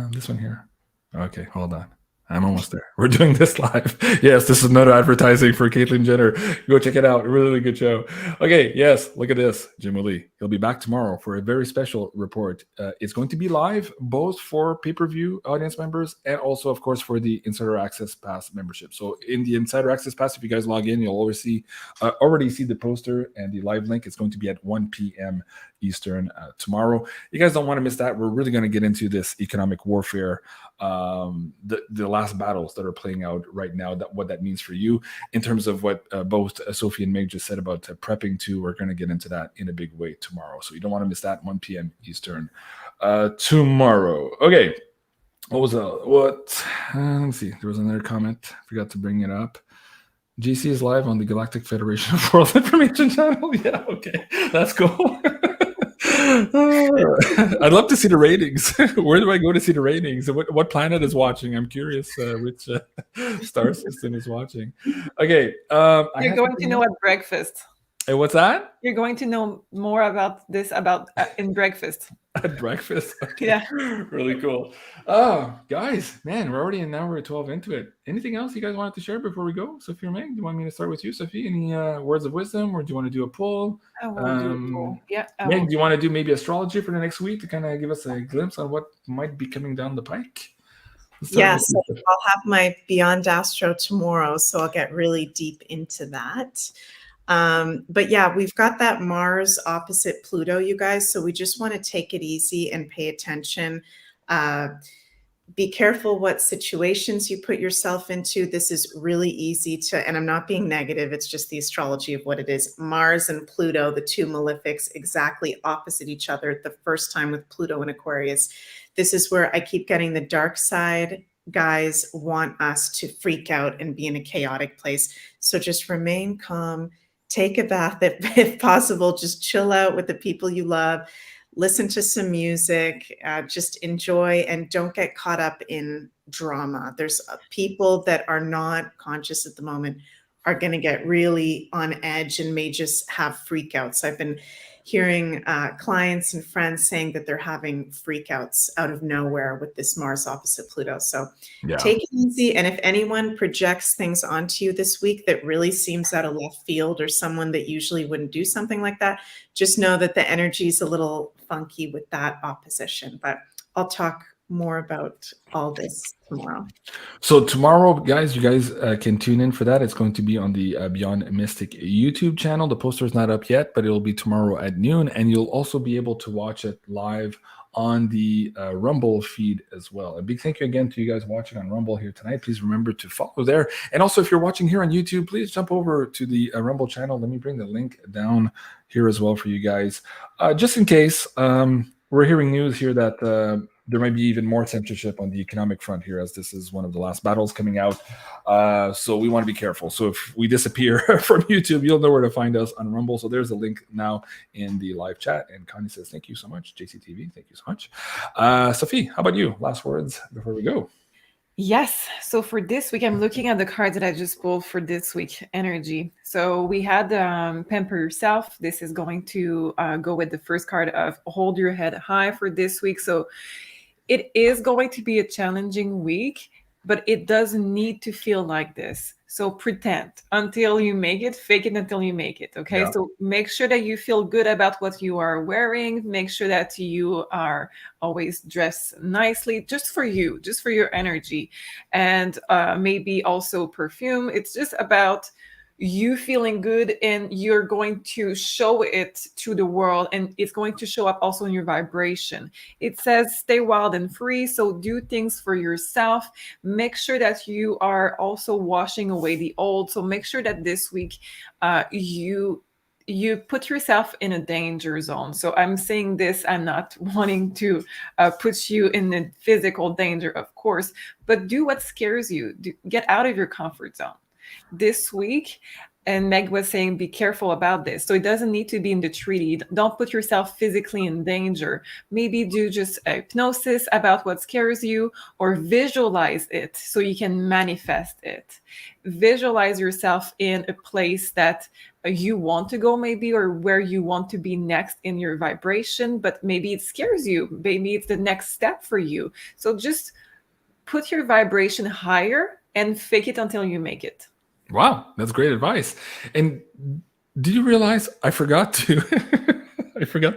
This one here. Okay, hold on. I'm almost there. We're doing this live. Yes, this is another advertising for Caitlyn Jenner. Go check it out. Really good show. Okay, yes, look at this. Jim Willie. He'll be back tomorrow for a very special report. It's going to be live both for pay-per-view audience members and also, of course, for the Insider Access Pass membership. So in the Insider Access Pass, if you guys log in, you'll always see already see the poster and the live link. It's going to be at 1 p.m. Eastern tomorrow. You guys don't want to miss that. We're really going to get into this economic warfare, the last battles that are playing out right now, what that means for you in terms of what both Sophie and Meg just said about prepping to. We're going to get into that in a big way tomorrow. So you don't want to miss that, 1 p.m. Eastern tomorrow. Okay. What was what? Let me see. There was another comment. Forgot to bring it up. GC is live on the Galactic Federation of World Information Channel. Yeah, okay. That's cool. I'd love to see the ratings. Where do I go to see the ratings? What planet is watching? I'm curious which star system is watching. Okay. You're going to know at breakfast. Hey, what's that? You're going to know more about this in breakfast. At breakfast? Okay. Yeah. Really cool. Oh, guys, man, we're already an hour 12 into it. Anything else you guys wanted to share before we go? Sophie or Meg, do you want me to start with you, Sophie? Any words of wisdom, or do you want to do a poll? I will do a poll. Yeah. Meg, do you want to do maybe astrology for the next week to kind of give us a glimpse on what might be coming down the pike? Yes, I'll have my Beyond Astro tomorrow, so I'll get really deep into that. But yeah, we've got that Mars opposite Pluto, you guys. So we just want to take it easy and pay attention. Be careful what situations you put yourself into. This is really easy to, and I'm not being negative, it's just the astrology of what it is. Mars and Pluto, the two malefics, exactly opposite each other the first time with Pluto in Aquarius. This is where I keep getting the dark side. Guys want us to freak out and be in a chaotic place. So just remain calm, take a bath if possible, just chill out with the people you love. Listen to some music, just enjoy, and don't get caught up in drama. There's people that are not conscious at the moment are going to get really on edge and may just have freakouts. I've been hearing clients and friends saying that they're having freakouts out of nowhere with this Mars opposite Pluto. So take it easy. And if anyone projects things onto you this week that really seems out of left field, or someone that usually wouldn't do something like that, just know that the energy is a little funky with that opposition. But I'll talk more about all this tomorrow. So tomorrow, guys, you guys can tune in for that. It's going to be on the Beyond Mystic YouTube channel. The poster is not up yet, but it'll be tomorrow at noon, and you'll also be able to watch it live on the Rumble feed as well. A big thank you again to you guys watching on Rumble here tonight. Please remember to follow there. And also, if you're watching here on YouTube, please jump over to the Rumble channel. Let me bring the link down here as well for you guys. Just in case, we're hearing news here that there might be even more censorship on the economic front here, as this is one of the last battles coming out. So we want to be careful. So if we disappear from YouTube, you'll know where to find us on Rumble. So there's a link now in the live chat. And Connie says, thank you so much. JCTV, thank you so much. Sophie, how about you? Last words before we go. Yes. So for this week, I'm looking at the cards that I just pulled for this week energy. So we had Pamper Yourself. This is going to go with the first card of Hold Your Head High for this week. So it is going to be a challenging week, but it doesn't need to feel like this. So pretend until you make it, fake it until you make it. Okay. Yeah. So make sure that you feel good about what you are wearing. Make sure that you are always dressed nicely, just for you, just for your energy. And maybe also perfume. It's just about you feeling good, and you're going to show it to the world, and it's going to show up also in your vibration. It says stay wild and free, so do things for yourself. Make sure that you are also washing away the old. So make sure that this week you put yourself in a danger zone. So I'm saying this, I'm not wanting to put you in the physical danger, of course, but do what scares you. Get out of your comfort zone this week. And Meg was saying, be careful about this. So it doesn't need to be in the treaty. Don't put yourself physically in danger. Maybe do just a hypnosis about what scares you, or visualize it so you can manifest it. Visualize yourself in a place that you want to go, maybe, or where you want to be next in your vibration, but maybe it scares you. Maybe it's the next step for you. So just put your vibration higher and fake it until you make it. Wow, that's great advice. And did you realize I forgot to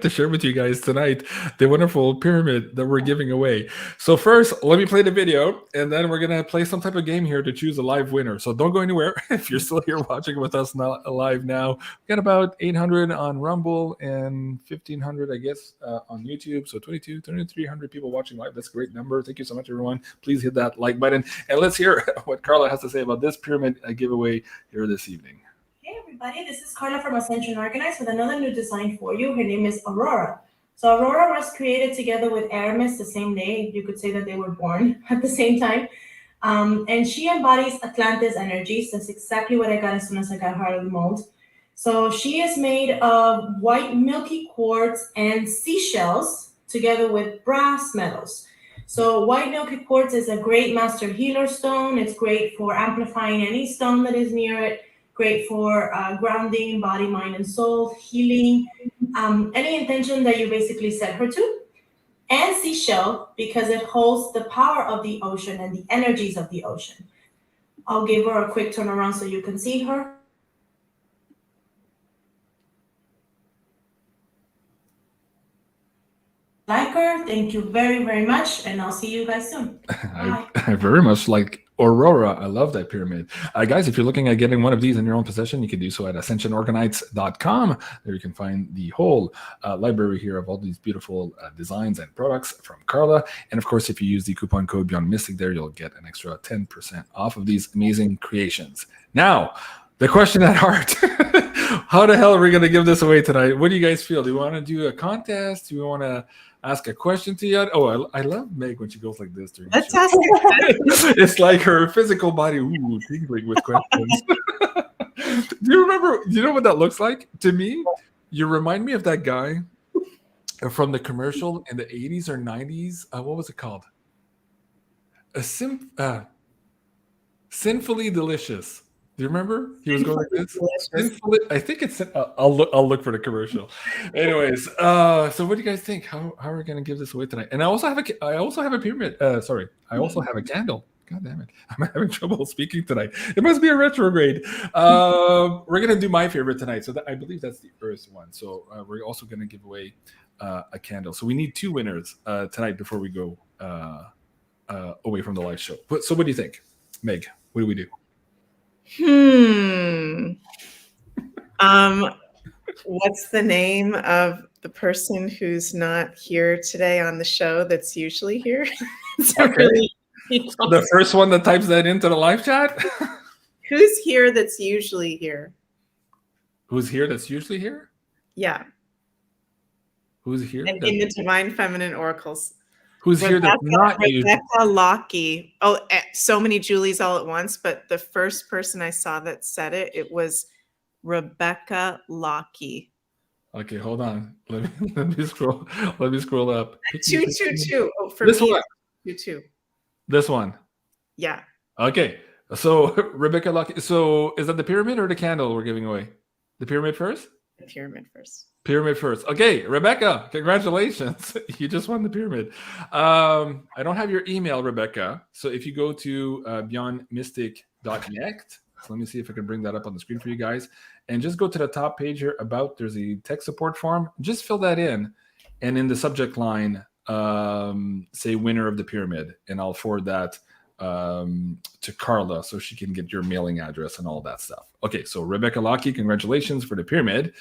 share with you guys tonight the wonderful pyramid that we're giving away. So first, let me play the video, and then we're gonna play some type of game here to choose a live winner. So don't go anywhere. If you're still here watching with us live now, we got about 800 on Rumble and 1,500, I guess, on YouTube. So 2,300 people watching live. That's a great number. Thank you so much, everyone. Please hit that like button, and let's hear what Carla has to say about this pyramid giveaway here this evening. Hey everybody, this is Carla from Ascension Organized with another new design for you. Her name is Aurora. So Aurora was created together with Hermes the same day. You could say that they were born at the same time. And she embodies Atlantis energies. That's exactly what I got as soon as I got her out of the mold. So she is made of white milky quartz and seashells together with brass metals. So white milky quartz is a great master healer stone. It's great for amplifying any stone that is near it. Great for grounding, body, mind, and soul, healing, any intention that you basically set her to. And seashell, because it holds the power of the ocean and the energies of the ocean. I'll give her a quick turnaround so you can see her. Like her, thank you very, very much, and I'll see you guys soon. I very much like Aurora. I love that pyramid. Guys, if you're looking at getting one of these in your own possession, you can do so at ascensionorganites.com. There you can find the whole library here of all these beautiful designs and products from Carla. And of course, if you use the coupon code BeyondMystic there, you'll get an extra 10% off of these amazing creations. Now, the question at heart. How the hell are we going to give this away tonight? What do you guys feel? Do we want to do a contest? Do we want to ask a question to you? Oh, I love Meg when she goes like this. Let's ask it. It's like her physical body tingling with questions. Do you remember? You know what that looks like? To me, you remind me of that guy from the commercial in the 80s or 90s. What was it called? Sinfully Delicious. Do you remember? He was going like this. Delicious. I think it's. I'll look for the commercial. Anyways, so what do you guys think? How are we going to give this away tonight? And I also have a pyramid. Sorry, I also have a candle. God damn it! I'm having trouble speaking tonight. It must be a retrograde. We're gonna do my favorite tonight. So I believe that's the Earth one. So we're also gonna give away a candle. So we need 2 winners tonight before we go away from the live show. So what do you think, Meg? What do we do? What's the name of the person who's not here today on the show that's usually here? The first one that types that into the live chat. Who's here that's usually here? Who's here that's usually here? Yeah. Who's here? And in the Divine Feminine Oracles. Who's here that's not usually? Rebecca Lockie. Oh, so many Julies all at once, but the first person I saw that said it was Rebecca Lockie. Okay, hold on. Let me scroll up. 222. Oh, for this me, one. 22. This one. Yeah. Okay. So Rebecca Lockie. So is that the pyramid or the candle we're giving away? The pyramid first? The pyramid first. Pyramid first. Okay, Rebecca, congratulations. You just won the pyramid. I don't have your email, Rebecca. So if you go to BeyondMystic.net, so let me see if I can bring that up on the screen for you guys. And just go to the top page here about, there's a tech support form. Just fill that in. And in the subject line, say winner of the pyramid. And I'll forward that to Carla so she can get your mailing address and all that stuff. Okay, so Rebecca Lockie, congratulations for the pyramid.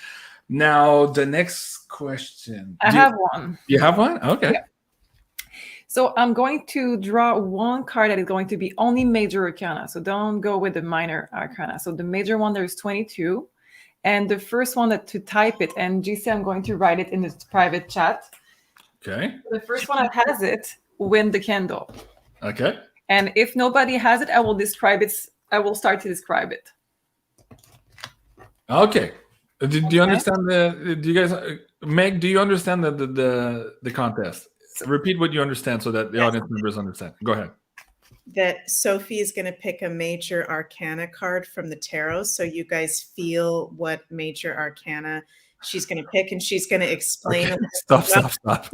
Now, the next question. I have one. You have one? Okay. Yeah. So I'm going to draw one card that is going to be only major arcana. So don't go with the minor arcana. So the major one, there's 22. And the first one to type it, and GC, I'm going to write it in the private chat. Okay. The first one that has it, win the candle. Okay. And if nobody has it, I will describe it. I will start to describe it. Okay. Do you understand do you guys, Meg, do you understand the contest? Repeat what you understand so that the audience members understand. Go ahead. That Sophie is going to pick a major arcana card from the tarot. So you guys feel what major arcana she's going to pick, and she's going to explain. Okay. Stop.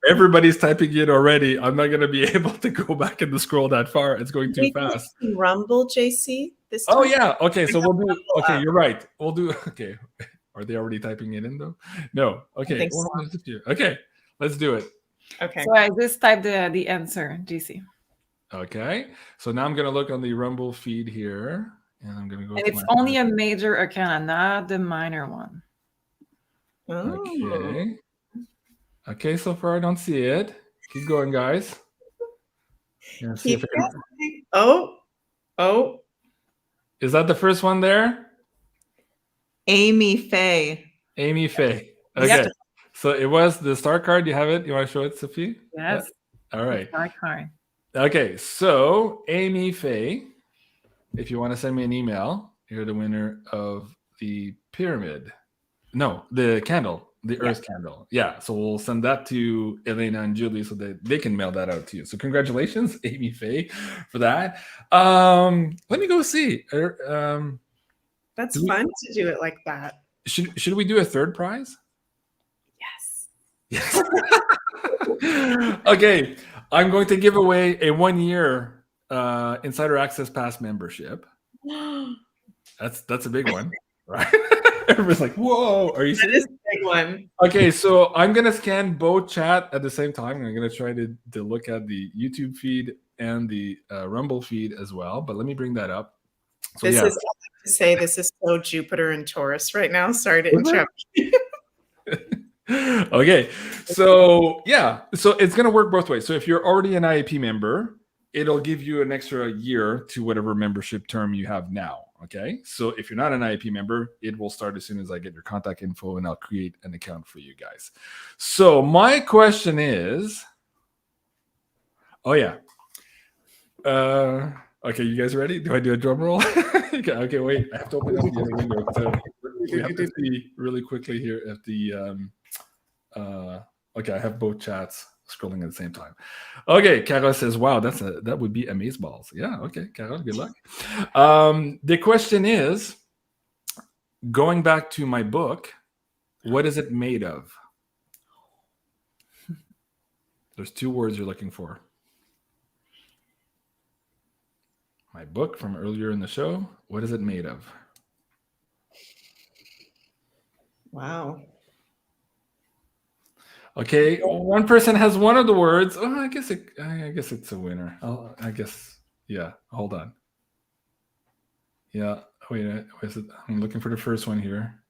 Everybody's typing it already. I'm not going to be able to go back and scroll that far. It's going too fast. Rumble, JC? This time? Oh, yeah. Okay, so we'll do. Okay, you're right. We'll do. Okay. Are they already typing it in, though? No. Okay. So. Okay, let's do it. Okay. So I just typed the answer, GC. Okay. So now I'm going to look on the Rumble feed here, and I'm going to go. And it's only a major arcana, not the minor one. Okay. Okay, so far I don't see it. Keep going, guys. See if Oh. Is that the first one there? Amy Faye. Amy Faye. Okay. Yep. So it was the star card. You have it? You want to show it, Sophie? Yes. Yeah. All right. Star card. Okay, so Amy Faye, if you want to send me an email, you're the winner of the pyramid. No, the candle, the Earth candle. Yeah, so we'll send that to Elena and Julie so that they can mail that out to you. So congratulations, Amy Faye, for that. Let me go see. That's fun to do it like that. Should we do a third prize? Yes. Okay, I'm going to give away a 1-year Insider Access Pass membership. That's a big one, right? Everybody's like, whoa, are you serious? That is a big one. Okay, so I'm going to scan both chat at the same time. I'm going to try to look at the YouTube feed and the Rumble feed as well. But let me bring that up. So, this is, I have to say, this is so Jupiter and Taurus right now. Sorry to interrupt you. Okay, so yeah, so it's going to work both ways. So if you're already an IAP member, it'll give you an extra year to whatever membership term you have now. Okay, so if you're not an IAP member, it will start as soon as I get your contact info and I'll create an account for you guys. So my question is, okay, you guys ready? Do I do a drum roll? Okay, wait, I have to open up the other window. So we have to see really quickly here if the, okay, I have both chats. scrolling at the same time. Okay, Carol says, wow, that would be amazeballs. Yeah, okay, Carol, good luck. The question is, going back to my book, what is it made of? There's 2 words you're looking for. My book from earlier in the show, what is it made of? Wow. Okay, one person has one of the words. Oh, I guess it's a winner. I guess, yeah. Hold on. Yeah, wait. I'm looking for the first one here.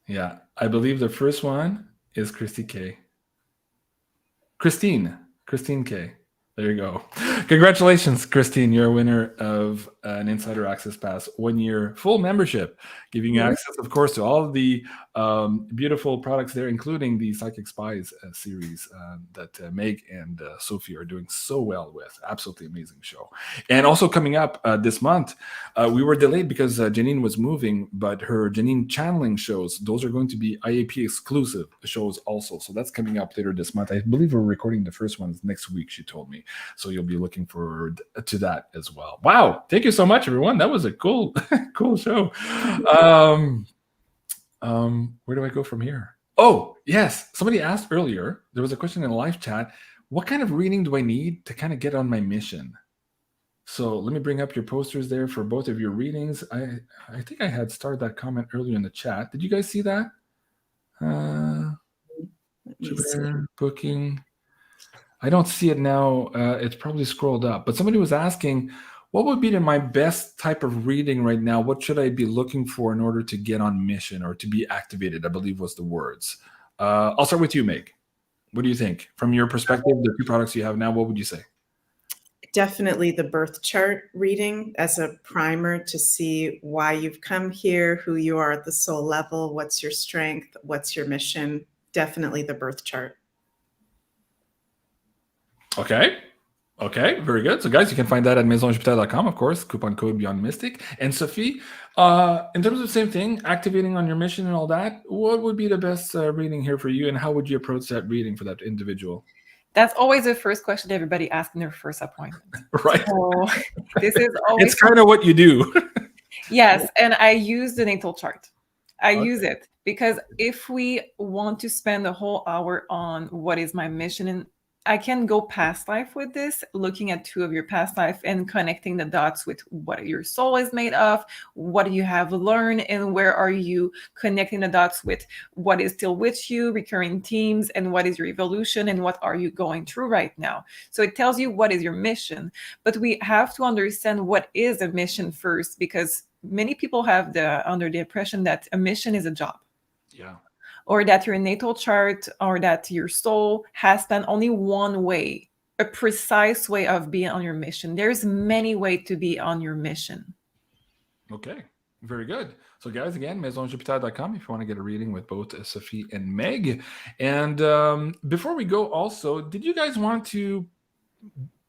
Yeah, I believe the first one is Christine K. Christine K. There you go. Congratulations, Christine. You're a winner of an Insider Access Pass 1 year full membership, giving you access, of course, to all of the beautiful products there, including the Psychic Spies series that Meg and Sophie are doing so well with. Absolutely amazing show. And also coming up this month, we were delayed because Janine was moving, but her Janine channeling shows, those are going to be IAP exclusive shows also. So that's coming up later this month. I believe we're recording the first ones next week, she told me. So you'll be looking forward to that as well. Wow. Thank you so much, everyone. That was a cool show. Where do I go from here? Oh, yes. Somebody asked earlier, there was a question in the live chat. What kind of reading do I need to kind of get on my mission? So let me bring up your posters there for both of your readings. I think I had started that comment earlier in the chat. Did you guys see that? Booking. I don't see it now. It's probably scrolled up. But somebody was asking, what would be my best type of reading right now? What should I be looking for in order to get on mission or to be activated? I believe was the words. I'll start with you, Meg. What do you think? From your perspective, the 2 products you have now, what would you say? Definitely the birth chart reading as a primer to see why you've come here, who you are at the soul level, what's your strength, what's your mission. Definitely the birth chart. Okay, very good. So guys, you can find that at maisonjupiter.com, of course, coupon code BeyondMystic. And Sophie, in terms of the same thing, activating on your mission and all that, what would be the best reading here for you, and how would you approach that reading for that individual? That's always the first question everybody asks in their first appointment. Right. So this is always... It's kind of what you do. Yes, and I use the natal chart. I use it because if we want to spend a whole hour on what is my mission, and I can go past life with this, looking at 2 of your past life and connecting the dots with what your soul is made of, what you have learned, and where are you connecting the dots with what is still with you, recurring themes, and what is your evolution, and what are you going through right now. So it tells you what is your mission, but we have to understand what is a mission first, because many people have under the impression that a mission is a job. Yeah. Or that your natal chart or that your soul has done only one way, a precise way of being on your mission. There's many ways to be on your mission. Okay, very good. So guys, again, maisonjupiter.com if you want to get a reading with both Sophie and Meg. And before we go also, did you guys want to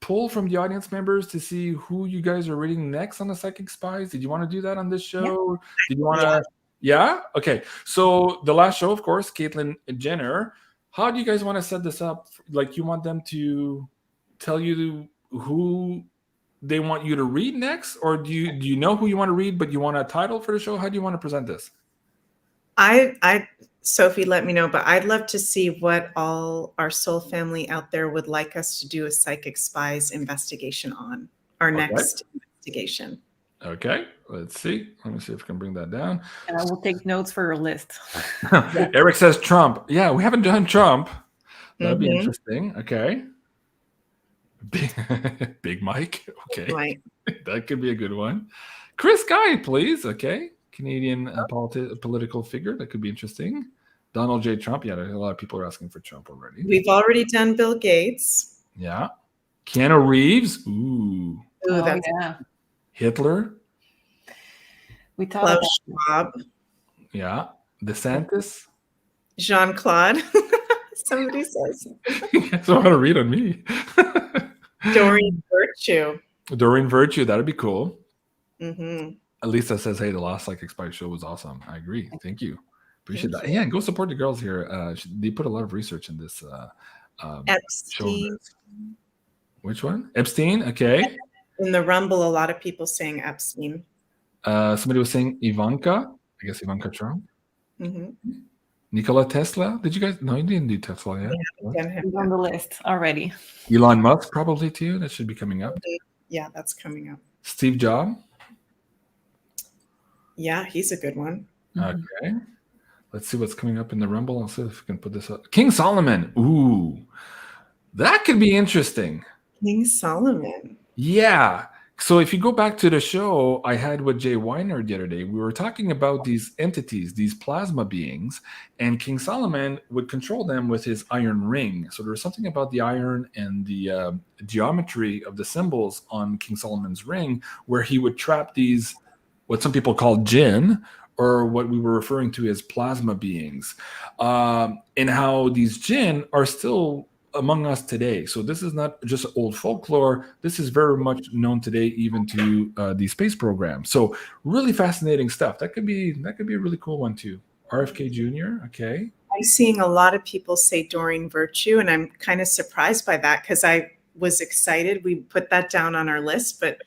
pull from the audience members to see who you guys are reading next on the Psychic Spies? Did you want to do that on this show? Yeah. Did you want to... Yeah? Okay. So the last show, of course, Caitlyn Jenner. How do you guys want to set this up? Like, you want them to tell you who they want you to read next? Or do you know who you want to read, but you want a title for the show? How do you want to present this? Sophie, let me know, but I'd love to see what all our soul family out there would like us to do a Psychic Spies investigation on, our next investigation. Okay, let's see. Let me see if I can bring that down. And I will take notes for your list. Eric says Trump. Yeah, we haven't done Trump. That'd be interesting. Okay. Big Mike. Okay. Right. That could be a good one. Chris Guy, please. Okay. Canadian political figure. That could be interesting. Donald J. Trump. Yeah, a lot of people are asking for Trump already. We've already done Bill Gates. Yeah. Keanu Reeves. Ooh, that's Hitler. We talked Klaus Schwab. Yeah. DeSantis. Jean-Claude. Somebody says. You guys want to read on me. Doreen Virtue. Doreen Virtue. That'd be cool. Mm-hmm. Lisa says, hey, the last Psychic Spy show was awesome. I agree. Thank you. Appreciate that. Yeah, go support the girls here. They put a lot of research in this Epstein. Which one? Epstein. Okay. In the Rumble, a lot of people saying Epstein. Somebody was saying Ivanka. I guess Ivanka Trump. Nikola Tesla. Did you guys? No, you didn't do Tesla yet. He's on the list already. Elon Musk probably too. That should be coming up. Yeah, that's coming up. Steve Jobs. Yeah, he's a good one. Okay. Let's see what's coming up in the Rumble. I'll see if we can put this up. King Solomon. Ooh, that could be interesting. King Solomon. Yeah. So if you go back to the show I had with Jay Weiner the other day, we were talking about these entities, these plasma beings, and King Solomon would control them with his iron ring. So there was something about the iron and the geometry of the symbols on King Solomon's ring where he would trap these, what some people call jinn, or what we were referring to as plasma beings, and how these jinn are still among us today. So this is not just old folklore. This is very much known today, even to the space program. So really fascinating stuff. That could be a really cool one too. RFK Jr. Okay. I'm seeing a lot of people say Doreen Virtue, and I'm kind of surprised by that because I was excited. We put that down on our list, but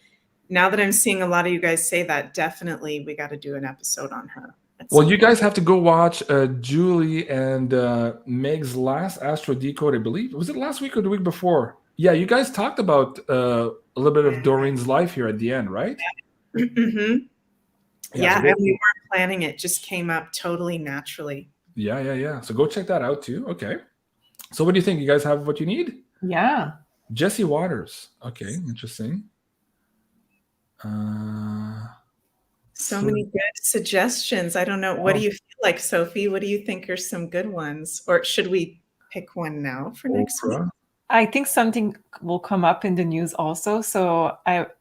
now that I'm seeing a lot of you guys say that, definitely we got to do an episode on her. Well, you guys have to go watch Julie and Meg's last Astro Decode, I believe. Was it last week or the week before? Yeah, you guys talked about a little bit of Doreen's life here at the end, right? Mm-hmm. Yeah, and we weren't planning it. Just came up totally naturally. Yeah. So go check that out too. Okay. So what do you think? You guys have what you need? Yeah. Jesse Waters. Okay, interesting. So many good suggestions. I don't know. What do you feel like, Sophie? What do you think are some good ones? Or should we pick one now for next week? I think something will come up in the news also. So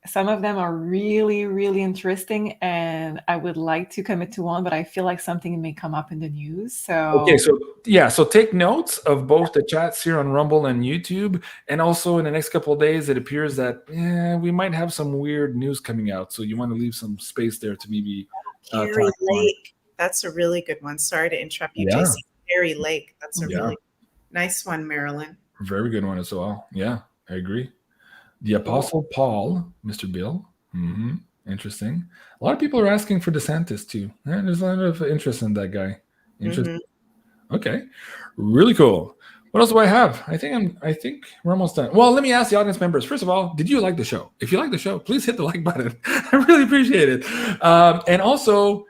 some of them are really, really interesting, and I would like to commit to one, but I feel like something may come up in the news. So okay, so take notes of both the chats here on Rumble and YouTube, and also in the next couple of days, it appears that we might have some weird news coming out. So you want to leave some space there to maybe. Perry Lake. That's a really good one. Sorry to interrupt you, JC. Perry Lake. That's a really nice one, Marilyn. Very good one as well. Yeah, I agree. The Apostle Paul, Mr. Bill. Interesting. A lot of people are asking for DeSantis too. Yeah, there's a lot of interest in that guy. Interesting. Okay, really cool. What else do I have? I think we're almost done. Well, let me ask the audience members. First of all, did you like the show? If you like the show, please hit the like button. I really appreciate it. And also,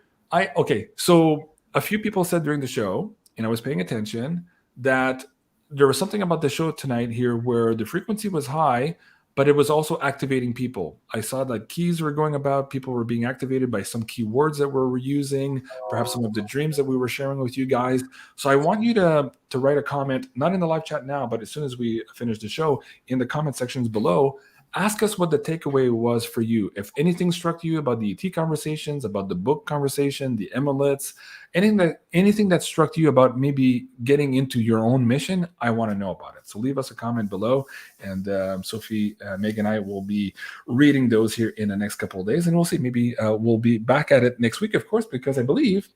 so a few people said during the show, and I was paying attention, that there was something about the show tonight here where the frequency was high, but it was also activating people. I saw that keys were going about. People were being activated by some keywords that we were using, perhaps some of the dreams that we were sharing with you guys. So I want you to write a comment, not in the live chat now, but as soon as we finish the show, in the comment sections below, ask us what the takeaway was for you. If anything struck you about the ET conversations, about the book conversation, the emolets, anything that struck you about maybe getting into your own mission, I want to know about it. So leave us a comment below, and Sophie, Meg, and I will be reading those here in the next couple of days, and we'll see. Maybe we'll be back at it next week, of course, because I believe,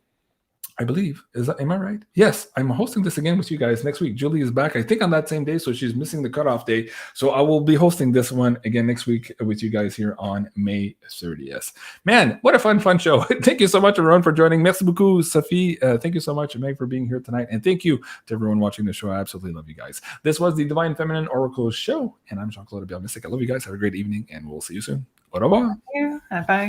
am I right? Yes, I'm hosting this again with you guys next week. Julie is back, I think, on that same day, so she's missing the cutoff day. So I will be hosting this one again next week with you guys here on May 30th. Man, what a fun show. Thank you so much, everyone, for joining. Merci beaucoup, Sophie. Thank you so much, Meg, for being here tonight. And thank you to everyone watching the show. I absolutely love you guys. This was the Divine Feminine Oracle Show, and I'm Jean-Claude BeyondMystic. I love you guys. Have a great evening, and we'll see you soon. Au revoir. Thank you. Bye.